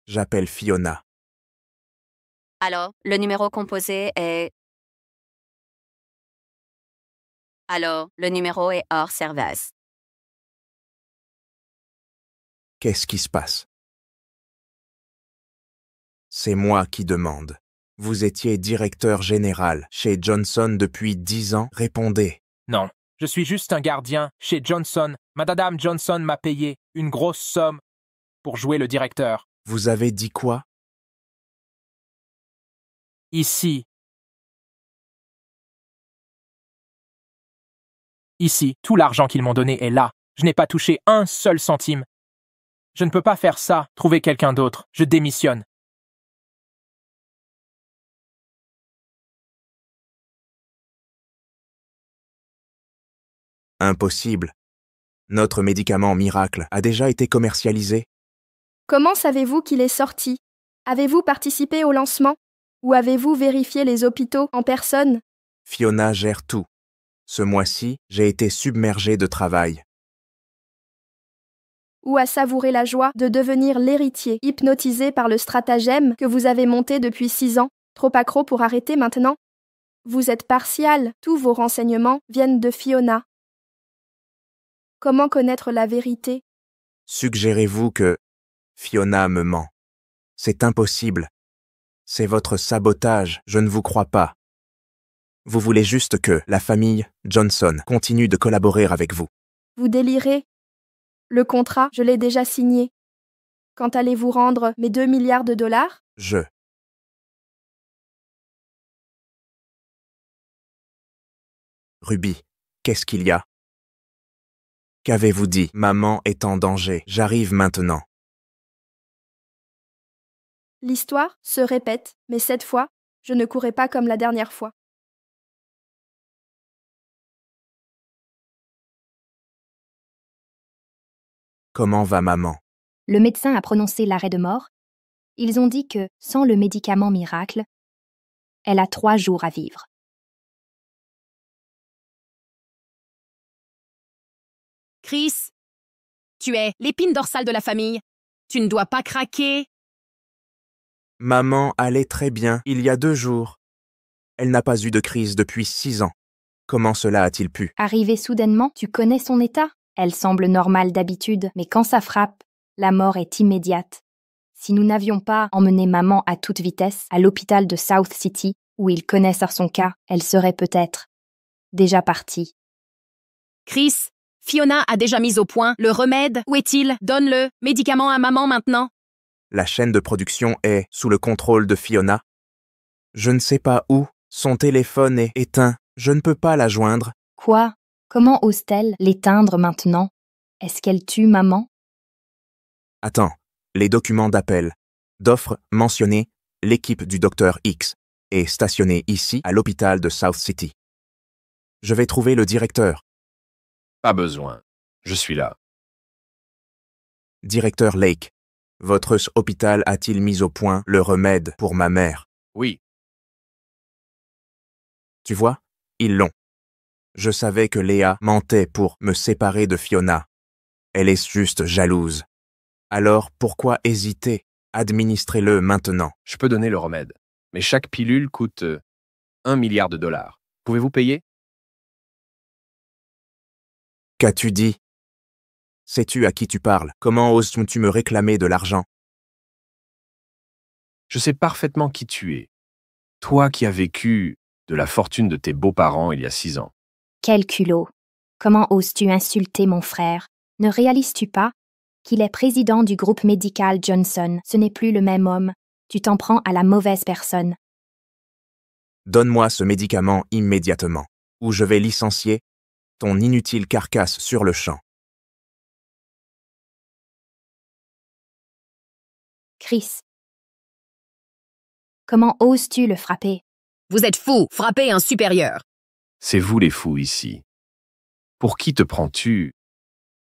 J'appelle Fiona. Alors, le numéro composé est... Alors, le numéro est hors service. Qu'est-ce qui se passe? C'est moi qui demande. Vous étiez directeur général chez Johnson depuis 10 ans, répondez. Non, je suis juste un gardien chez Johnson. Madame Johnson m'a payé une grosse somme pour jouer le directeur. Vous avez dit quoi? Ici. Ici, tout l'argent qu'ils m'ont donné est là. Je n'ai pas touché un seul centime. Je ne peux pas faire ça, trouver quelqu'un d'autre. Je démissionne. Impossible. Notre médicament miracle a déjà été commercialisé. Comment savez-vous qu'il est sorti? Avez-vous participé au lancement? Ou avez-vous vérifié les hôpitaux en personne? Fiona gère tout. Ce mois-ci, j'ai été submergé de travail. Ou à savourer la joie de devenir l'héritier, hypnotisé par le stratagème que vous avez monté depuis 6 ans, trop accro pour arrêter maintenant? Vous êtes partial, tous vos renseignements viennent de Fiona. Comment connaître la vérité? Suggérez-vous que Fiona me ment? C'est impossible. C'est votre sabotage, je ne vous crois pas. Vous voulez juste que la famille Johnson continue de collaborer avec vous. Vous délirez. Le contrat, je l'ai déjà signé. Quand allez-vous rendre mes 2 milliards de dollars? Ruby, qu'est-ce qu'il y a? Qu'avez-vous dit? Maman est en danger, j'arrive maintenant. L'histoire se répète, mais cette fois, je ne courrai pas comme la dernière fois. Comment va maman? Le médecin a prononcé l'arrêt de mort. Ils ont dit que, sans le médicament miracle, elle a 3 jours à vivre. Chris, tu es l'épine dorsale de la famille. Tu ne dois pas craquer. Maman allait très bien il y a 2 jours. Elle n'a pas eu de crise depuis 6 ans. Comment cela a-t-il pu? Arrivée soudainement, tu connais son état? Elle semble normale d'habitude, mais quand ça frappe, la mort est immédiate. Si nous n'avions pas emmené maman à toute vitesse à l'hôpital de South City, où ils connaissent son cas, elle serait peut-être déjà partie. Chris, Fiona a déjà mis au point le remède. Où est-il? Donne-le médicament à maman maintenant. La chaîne de production est sous le contrôle de Fiona. Je ne sais pas où. Son téléphone est éteint. Je ne peux pas la joindre. Quoi? Comment ose-t-elle l'éteindre maintenant? Est-ce qu'elle tue maman? Attends, les documents d'appel. D'offres mentionnés, l'équipe du Dr X est stationnée ici à l'hôpital de South City. Je vais trouver le directeur. Pas besoin. Je suis là. Directeur Lake, votre hôpital a-t-il mis au point le remède pour ma mère? Oui. Tu vois, ils l'ont. Je savais que Léa mentait pour me séparer de Fiona. Elle est juste jalouse. Alors pourquoi hésiter? Administrez-le maintenant. Je peux donner le remède, mais chaque pilule coûte 1 milliard de dollars. Pouvez-vous payer? Qu'as-tu dit? Sais-tu à qui tu parles? Comment oses-tu me réclamer de l'argent? Je sais parfaitement qui tu es. Toi qui as vécu de la fortune de tes beaux-parents il y a 6 ans. Quel culot! Comment oses-tu insulter mon frère? Ne réalises-tu pas qu'il est président du groupe médical Johnson? Ce n'est plus le même homme. Tu t'en prends à la mauvaise personne. Donne-moi ce médicament immédiatement, ou je vais licencier ton inutile carcasse sur le champ. Chris, comment oses-tu le frapper? Vous êtes fou, frapper un supérieur. C'est vous les fous ici. Pour qui te prends-tu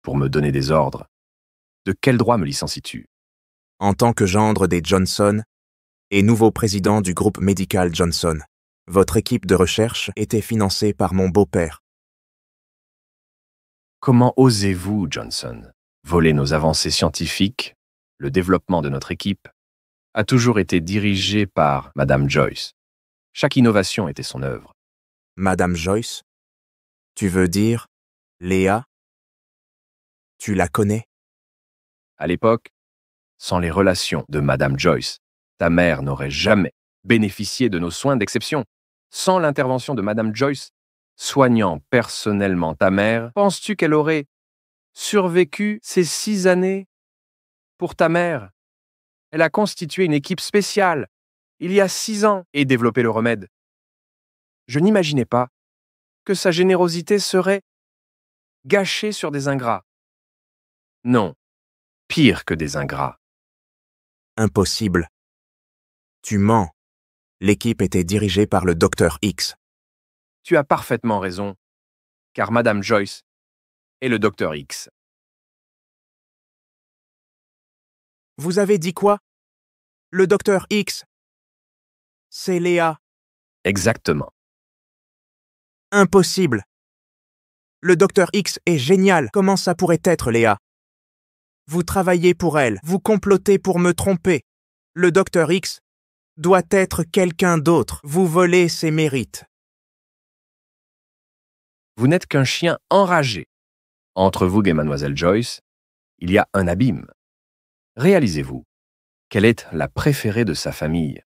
pour me donner des ordres? De quel droit me licencies-tu? En tant que gendre des Johnson et nouveau président du groupe médical Johnson, votre équipe de recherche était financée par mon beau-père. Comment osez-vous, Johnson, voler nos avancées scientifiques? Le développement de notre équipe a toujours été dirigé par Madame Joyce. Chaque innovation était son œuvre. Madame Joyce? Tu veux dire Léa? Tu la connais? À l'époque, sans les relations de Madame Joyce, ta mère n'aurait jamais bénéficié de nos soins d'exception. Sans l'intervention de Madame Joyce, soignant personnellement ta mère, penses-tu qu'elle aurait survécu ces 6 années? Pour ta mère, elle a constitué une équipe spéciale il y a 6 ans et développé le remède. Je n'imaginais pas que sa générosité serait gâchée sur des ingrats. Non, pire que des ingrats. Impossible. Tu mens. L'équipe était dirigée par le Dr X. Tu as parfaitement raison, car Madame Joyce est le Dr X. Vous avez dit quoi? Le Dr X? C'est Léa. Exactement. Impossible. Le Dr X est génial. Comment ça pourrait être Léa? Vous travaillez pour elle, vous complotez pour me tromper. Le Dr X doit être quelqu'un d'autre. Vous volez ses mérites. Vous n'êtes qu'un chien enragé. Entre vous et Mademoiselle Joyce, il y a un abîme. Réalisez-vous qu'elle est la préférée de sa famille.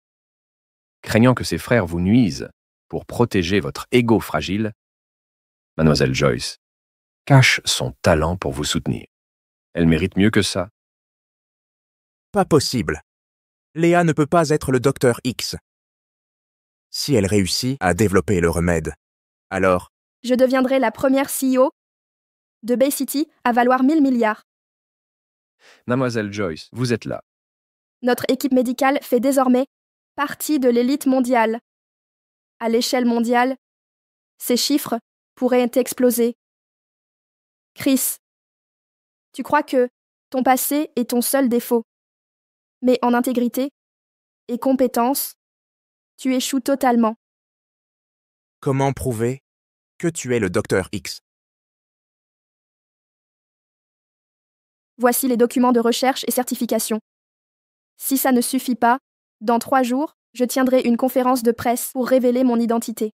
Craignant que ses frères vous nuisent pour protéger votre ego fragile, Mademoiselle Joyce cache son talent pour vous soutenir. Elle mérite mieux que ça. Pas possible. Léa ne peut pas être le Dr X. Si elle réussit à développer le remède, alors... Je deviendrai la première CEO de Bay City à valoir 1000 milliards. Mademoiselle Joyce, vous êtes là. Notre équipe médicale fait désormais partie de l'élite mondiale. À l'échelle mondiale, ces chiffres pourraient exploser. Chris, tu crois que ton passé est ton seul défaut. Mais en intégrité et compétence, tu échoues totalement. Comment prouver que tu es le Dr X? Voici les documents de recherche et certification. Si ça ne suffit pas, dans 3 jours, je tiendrai une conférence de presse pour révéler mon identité.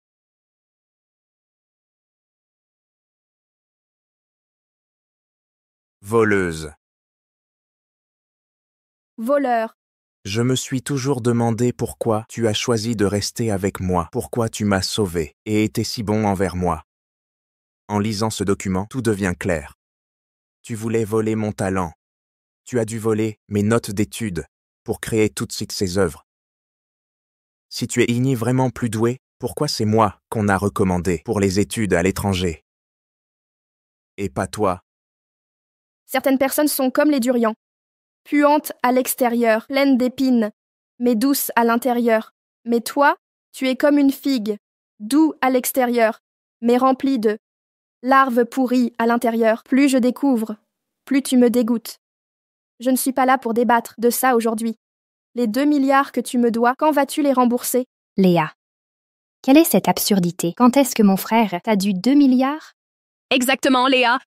Voleuse. Voleur. Je me suis toujours demandé pourquoi tu as choisi de rester avec moi, pourquoi tu m'as sauvé et été si bon envers moi. En lisant ce document, tout devient clair. Tu voulais voler mon talent. Tu as dû voler mes notes d'études pour créer toutes ces œuvres. Si tu es vraiment plus doué, pourquoi c'est moi qu'on a recommandé pour les études à l'étranger? Et pas toi. Certaines personnes sont comme les durians, puantes à l'extérieur, pleines d'épines, mais douces à l'intérieur. Mais toi, tu es comme une figue, doux à l'extérieur, mais rempli de larves pourries à l'intérieur. Plus je découvre, plus tu me dégoûtes. Je ne suis pas là pour débattre de ça aujourd'hui. Les 2 milliards que tu me dois, quand vas-tu les rembourser? Léa. Quelle est cette absurdité? Quand est-ce que mon frère t'a dû 2 milliards? Exactement, Léa.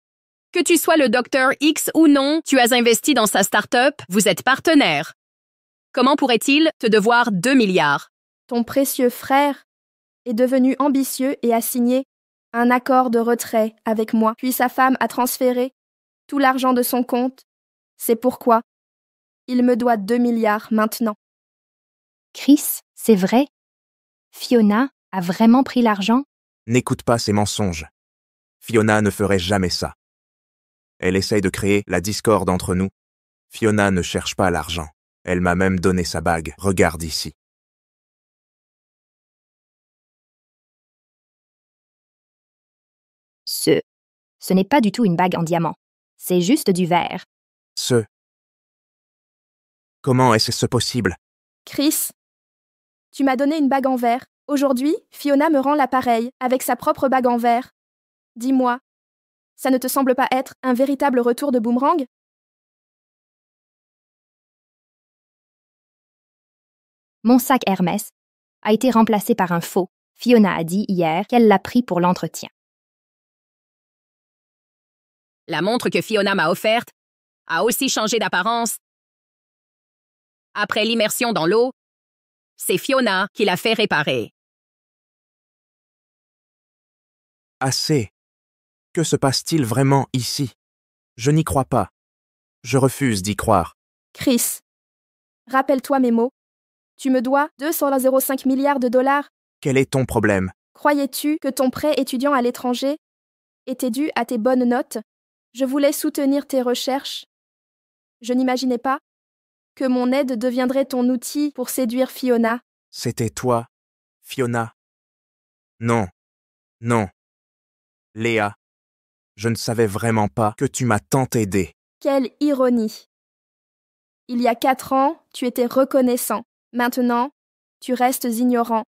Que tu sois le Dr X ou non, tu as investi dans sa start-up, vous êtes partenaire. Comment pourrait-il te devoir 2 milliards? Ton précieux frère est devenu ambitieux et a signé un accord de retrait avec moi. Puis sa femme a transféré tout l'argent de son compte. C'est pourquoi il me doit 2 milliards maintenant. Chris, c'est vrai? Fiona a vraiment pris l'argent? N'écoute pas ces mensonges. Fiona ne ferait jamais ça. Elle essaye de créer la discorde entre nous. Fiona ne cherche pas l'argent. Elle m'a même donné sa bague. Regarde ici. Ce n'est pas du tout une bague en diamant. C'est juste du verre. Comment est-ce possible? Chris, tu m'as donné une bague en verre. Aujourd'hui, Fiona me rend l'appareil avec sa propre bague en verre. Dis-moi, ça ne te semble pas être un véritable retour de boomerang? Mon sac Hermès a été remplacé par un faux. Fiona a dit hier qu'elle l'a pris pour l'entretien. La montre que Fiona m'a offerte a aussi changé d'apparence. Après l'immersion dans l'eau, c'est Fiona qui l'a fait réparer. Assez. Que se passe-t-il vraiment ici? Je n'y crois pas. Je refuse d'y croire. Chris, rappelle-toi mes mots. Tu me dois 2,05 milliards de dollars. Quel est ton problème? Croyais-tu que ton prêt étudiant à l'étranger était dû à tes bonnes notes? Je voulais soutenir tes recherches. Je n'imaginais pas que mon aide deviendrait ton outil pour séduire Fiona. C'était toi, Fiona. Non. Non. Léa. Je ne savais vraiment pas que tu m'as tant aidé. Quelle ironie. Il y a 4 ans, tu étais reconnaissant. Maintenant, tu restes ignorant.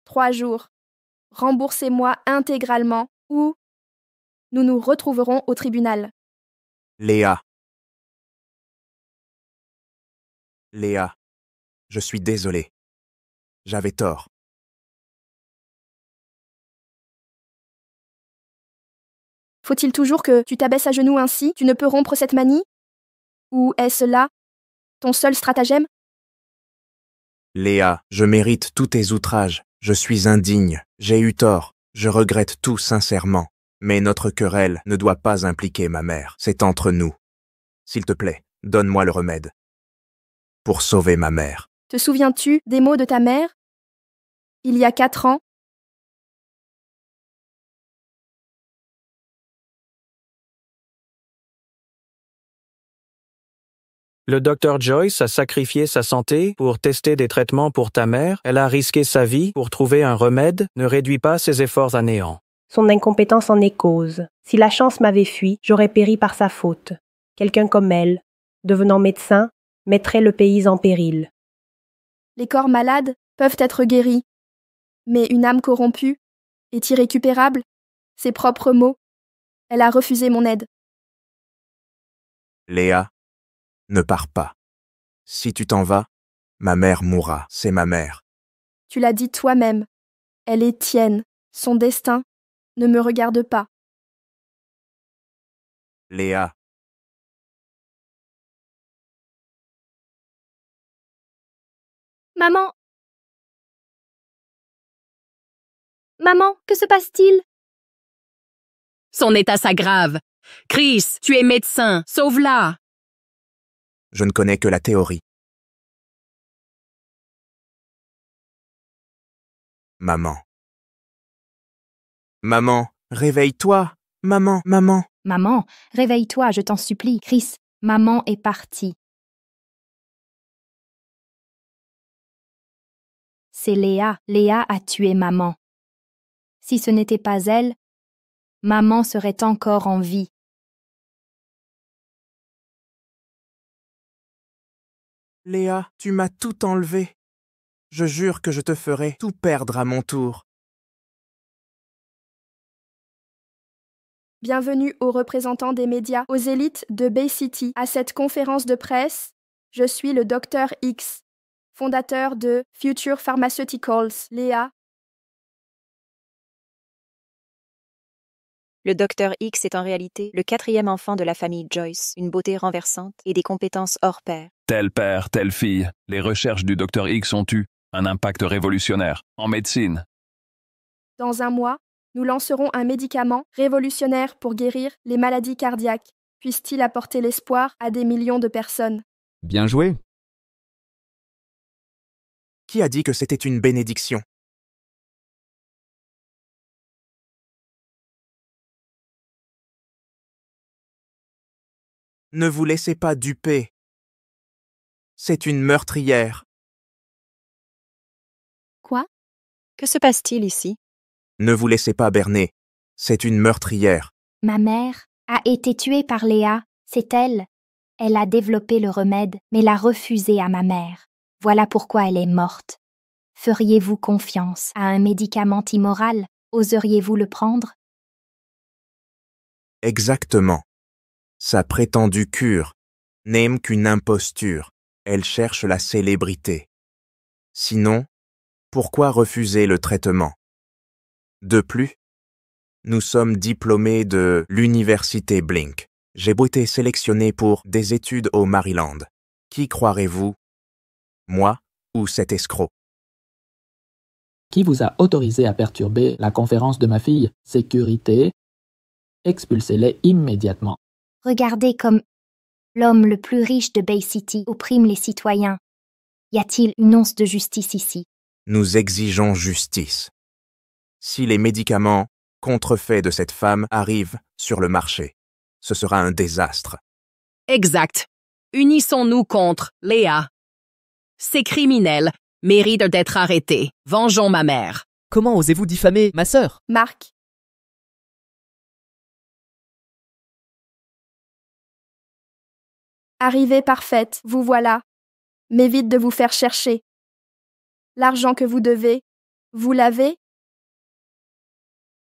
3 jours. Remboursez-moi intégralement ou nous nous retrouverons au tribunal. Léa. Léa. Je suis désolé. J'avais tort. Faut-il toujours que tu t'abaisses à genoux ainsi? Tu ne peux rompre cette manie? Ou est-ce là ton seul stratagème? Léa, je mérite tous tes outrages. Je suis indigne. J'ai eu tort. Je regrette tout sincèrement. Mais notre querelle ne doit pas impliquer ma mère. C'est entre nous. S'il te plaît, donne-moi le remède. Pour sauver ma mère. Te souviens-tu des mots de ta mère? Il y a 4 ans? Le docteur Joyce a sacrifié sa santé pour tester des traitements pour ta mère. Elle a risqué sa vie pour trouver un remède. Ne réduis pas ses efforts à néant. Son incompétence en est cause. Si la chance m'avait fui, j'aurais péri par sa faute. Quelqu'un comme elle, devenant médecin, mettrait le pays en péril. Les corps malades peuvent être guéris, mais une âme corrompue est irrécupérable. Ses propres mots. Elle a refusé mon aide. Léa, ne pars pas. Si tu t'en vas, ma mère mourra. C'est ma mère. Tu l'as dit toi-même. Elle est tienne. Son destin ne me regarde pas. Léa. Maman! Maman, que se passe-t-il? Son état s'aggrave. Chris, tu es médecin. Sauve-la. Je ne connais que la théorie. Maman. Maman, réveille-toi. Maman, maman. Maman, réveille-toi, je t'en supplie. Chris, maman est partie. C'est Léa. Léa a tué maman. Si ce n'était pas elle, maman serait encore en vie. Léa, tu m'as tout enlevé. Je jure que je te ferai tout perdre à mon tour. Bienvenue aux représentants des médias, aux élites de Bay City. À cette conférence de presse, je suis le Dr X, fondateur de Future Pharmaceuticals. Léa. Le Dr X est en réalité le 4e enfant de la famille Joyce, une beauté renversante et des compétences hors pair. Tel père, telle fille, les recherches du Dr X ont eu un impact révolutionnaire en médecine. Dans un mois, nous lancerons un médicament révolutionnaire pour guérir les maladies cardiaques. Puisse-t-il apporter l'espoir à des millions de personnes? Bien joué. Qui a dit que c'était une bénédiction? Ne vous laissez pas duper. C'est une meurtrière. Quoi? Que se passe-t-il ici? Ne vous laissez pas berner. C'est une meurtrière. Ma mère a été tuée par Léa, c'est elle. Elle a développé le remède, mais l'a refusé à ma mère. Voilà pourquoi elle est morte. Feriez-vous confiance à un médicament immoral? Oseriez-vous le prendre? Exactement. Sa prétendue cure n'aime qu'une imposture. Elle cherche la célébrité. Sinon, pourquoi refuser le traitement? De plus, nous sommes diplômés de l'université Blink. J'ai été sélectionné pour des études au Maryland. Qui croirez-vous? Moi ou cet escroc? Qui vous a autorisé à perturber la conférence de ma fille? Sécurité. Expulsez-les immédiatement. Regardez comme L'homme le plus riche de Bay City opprime les citoyens. Y a-t-il une once de justice ici? Nous exigeons justice. Si les médicaments contrefaits de cette femme arrivent sur le marché, ce sera un désastre. Exact. Unissons-nous contre Léa. Ces criminels méritent d'être arrêtés. Vengeons ma mère. Comment osez-vous diffamer ma sœur? Marc. Arrivée parfaite, vous voilà. M'évite de vous faire chercher. L'argent que vous devez, vous l'avez?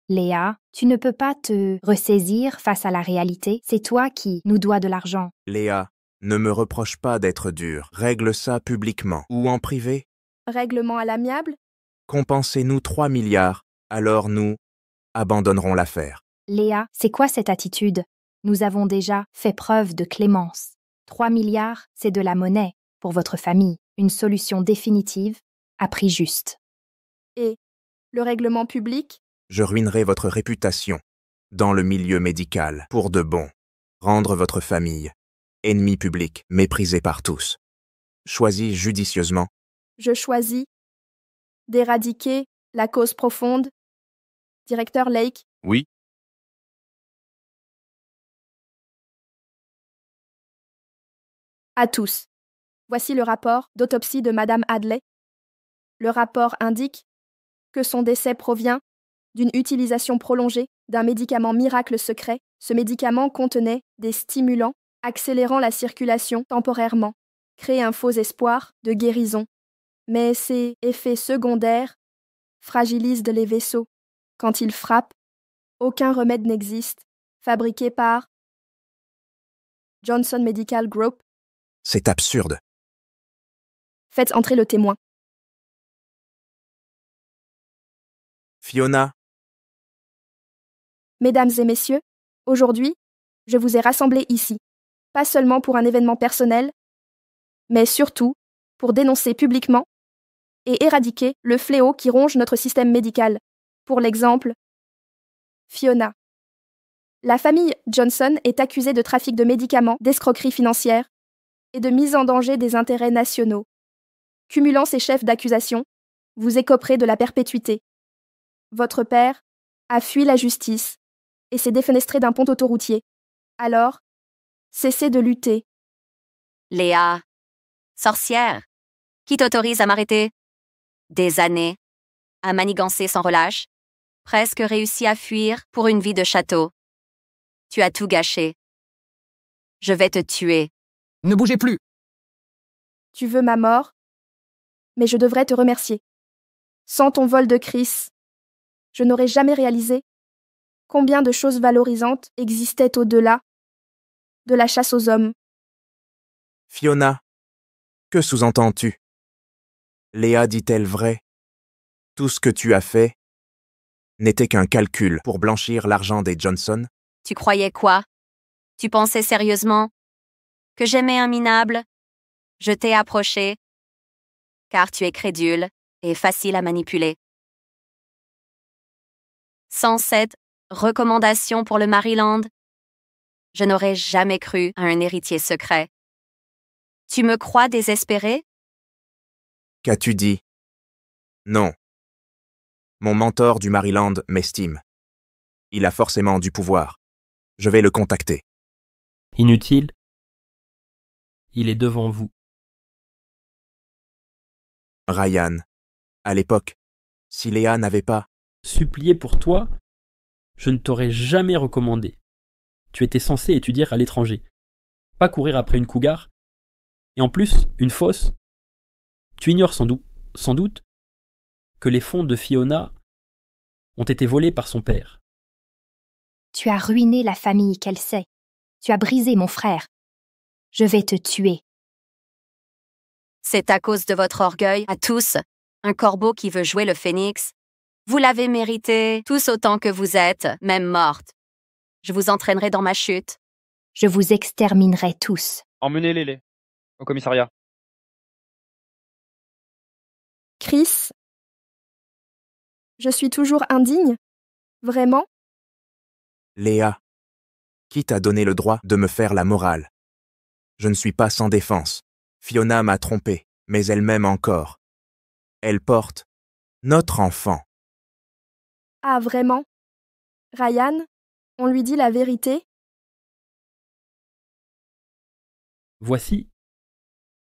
Léa, tu ne peux pas te ressaisir face à la réalité. C'est toi qui nous dois de l'argent. Léa, ne me reproche pas d'être dur. Règle ça publiquement ou en privé. Règlement à l'amiable? Compensez-nous 3 milliards, alors nous abandonnerons l'affaire. Léa, c'est quoi cette attitude? Nous avons déjà fait preuve de clémence. 3 milliards, c'est de la monnaie pour votre famille. Une solution définitive, à prix juste. Et le règlement public? Je ruinerai votre réputation dans le milieu médical pour de bon. Rendre votre famille ennemi public, méprisé par tous. Choisis judicieusement. Je choisis d'éradiquer la cause profonde. Directeur Lake. Oui. À tous. Voici le rapport d'autopsie de Madame Hadley. Le rapport indique que son décès provient d'une utilisation prolongée d'un médicament miracle secret. Ce médicament contenait des stimulants accélérant la circulation temporairement, créer un faux espoir de guérison. Mais ces effets secondaires fragilisent les vaisseaux. Quand ils frappent, aucun remède n'existe. Fabriqué par Johnson Medical Group. C'est absurde. Faites entrer le témoin. Fiona. Mesdames et messieurs, aujourd'hui, je vous ai rassemblés ici, pas seulement pour un événement personnel, mais surtout pour dénoncer publiquement et éradiquer le fléau qui ronge notre système médical. Pour l'exemple, Fiona. La famille Johnson est accusée de trafic de médicaments, d'escroquerie financière et de mise en danger des intérêts nationaux. Cumulant ces chefs d'accusation, vous écoperez de la perpétuité. Votre père a fui la justice et s'est défenestré d'un pont autoroutier. Alors, cessez de lutter. Léa, sorcière, qui t'autorise à m'arrêter? Des années, à manigancer sans relâche, presque réussi à fuir pour une vie de château. Tu as tout gâché. Je vais te tuer. Ne bougez plus. Tu veux ma mort? Mais je devrais te remercier. Sans ton vol de Chris, je n'aurais jamais réalisé combien de choses valorisantes existaient au-delà de la chasse aux hommes. Fiona, que sous-entends-tu? Léa dit-elle vrai? Tout ce que tu as fait n'était qu'un calcul pour blanchir l'argent des Johnson? Tu croyais quoi? Tu pensais sérieusement que j'aimais un minable? Je t'ai approché, car tu es crédule et facile à manipuler. Sans cette recommandation pour le Maryland, je n'aurais jamais cru à un héritier secret. Tu me crois désespéré? Qu'as-tu dit? Non. Mon mentor du Maryland m'estime. Il a forcément du pouvoir. Je vais le contacter. Inutile. Il est devant vous. Ryan, à l'époque, si Léa n'avait pas... Supplier pour toi, je ne t'aurais jamais recommandé. Tu étais censé étudier à l'étranger. Pas courir après une cougar. Et en plus, une fausse. Tu ignores sans doute que les fonds de Fiona ont été volés par son père. Tu as ruiné la famille qu'elle sait. Tu as brisé mon frère. Je vais te tuer. C'est à cause de votre orgueil à tous, un corbeau qui veut jouer le phénix. Vous l'avez mérité tous autant que vous êtes, même morte. Je vous entraînerai dans ma chute. Je vous exterminerai tous. Emmenez-les au commissariat. Chris, je suis toujours indigne? Vraiment? Léa, qui t'a donné le droit de me faire la morale? Je ne suis pas sans défense. Fiona m'a trompé, mais elle m'aime encore. Elle porte notre enfant. Ah, vraiment? Ryan, on lui dit la vérité? Voici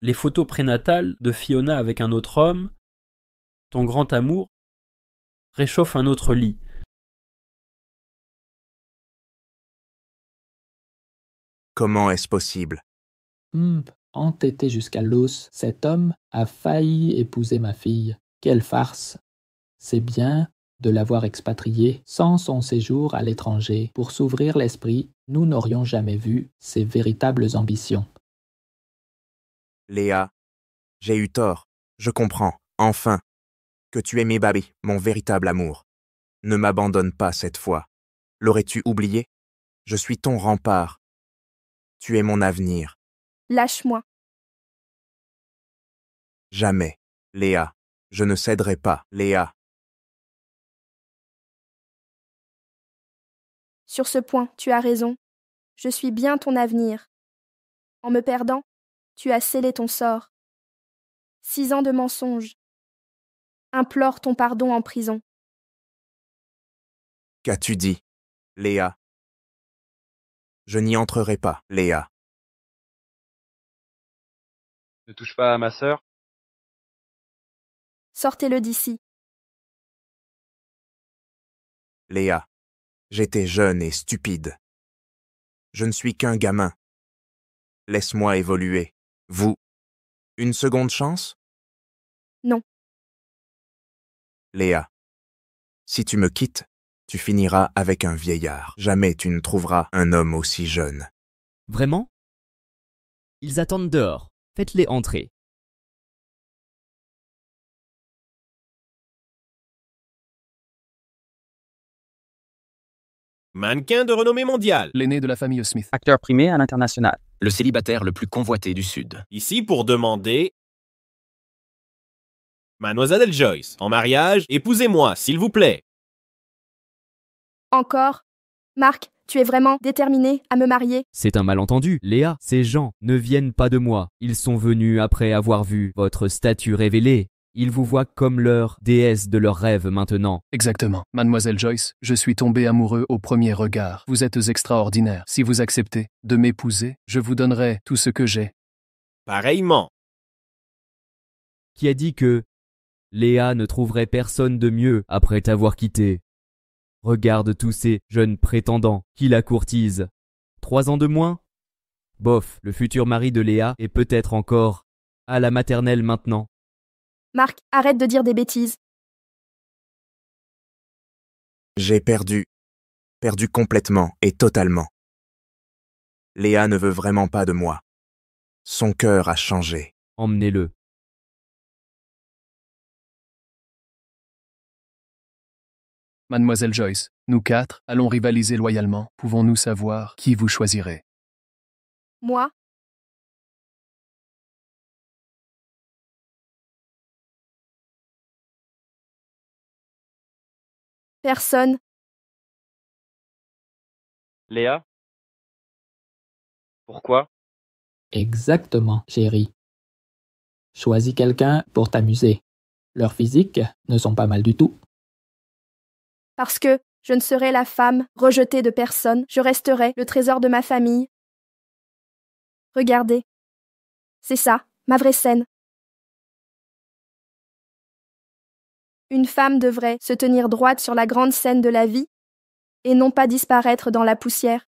les photos prénatales de Fiona avec un autre homme. Ton grand amour réchauffe un autre lit. Comment est-ce possible? Entêté jusqu'à l'os, cet homme a failli épouser ma fille. Quelle farce! C'est bien de l'avoir expatrié sans son séjour à l'étranger. Pour s'ouvrir l'esprit, nous n'aurions jamais vu ses véritables ambitions. Léa, j'ai eu tort. Je comprends, enfin, que tu aimais Baby, mon véritable amour. Ne m'abandonne pas cette fois. L'aurais-tu oublié? Je suis ton rempart. Tu es mon avenir. Lâche-moi. Jamais. Léa, je ne céderai pas, Léa. Sur ce point, tu as raison. Je suis bien ton avenir. En me perdant, tu as scellé ton sort. 6 ans de mensonges. Implore ton pardon en prison. Qu'as-tu dit, Léa? Je n'y entrerai pas, Léa. Ne touche pas à ma sœur. Sortez-le d'ici. Léa, j'étais jeune et stupide. Je ne suis qu'un gamin. Laisse-moi évoluer. Vous, une seconde chance? Non. Léa, si tu me quittes, tu finiras avec un vieillard. Jamais tu ne trouveras un homme aussi jeune. Vraiment? Ils attendent dehors. Faites-les entrer. Mannequin de renommée mondiale. L'aîné de la famille Smith. Acteur primé à l'international. Le célibataire le plus convoité du Sud. Ici pour demander... Mademoiselle Joyce, en mariage, épousez-moi, s'il vous plaît. Encore? Marc, tu es vraiment déterminé à me marier? C'est un malentendu. Léa, ces gens ne viennent pas de moi. Ils sont venus après avoir vu votre statue révélée. Ils vous voient comme leur déesse de leurs rêves maintenant. Exactement. Mademoiselle Joyce, je suis tombé amoureux au premier regard. Vous êtes extraordinaire. Si vous acceptez de m'épouser, je vous donnerai tout ce que j'ai. Pareillement. Qui a dit que Léa ne trouverait personne de mieux après t'avoir quitté? Regarde tous ces jeunes prétendants qui la courtisent. 3 ans de moins? Bof, le futur mari de Léa est peut-être encore à la maternelle maintenant. Marc, arrête de dire des bêtises. J'ai perdu complètement et totalement. Léa ne veut vraiment pas de moi. Son cœur a changé. Emmenez-le. Mademoiselle Joyce, nous 4 allons rivaliser loyalement. Pouvons-nous savoir qui vous choisirez? Moi? Personne. Léa? Pourquoi? Exactement, chérie. Choisis quelqu'un pour t'amuser. Leurs physiques ne sont pas mal du tout. Parce que je ne serai la femme rejetée de personne, je resterai le trésor de ma famille. Regardez. C'est ça, ma vraie scène. Une femme devrait se tenir droite sur la grande scène de la vie et non pas disparaître dans la poussière.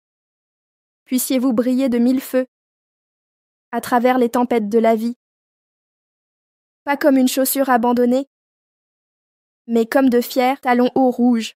Puissiez-vous briller de 1000 feux à travers les tempêtes de la vie. Pas comme une chaussure abandonnée, mais comme de fiers talons hauts rouges.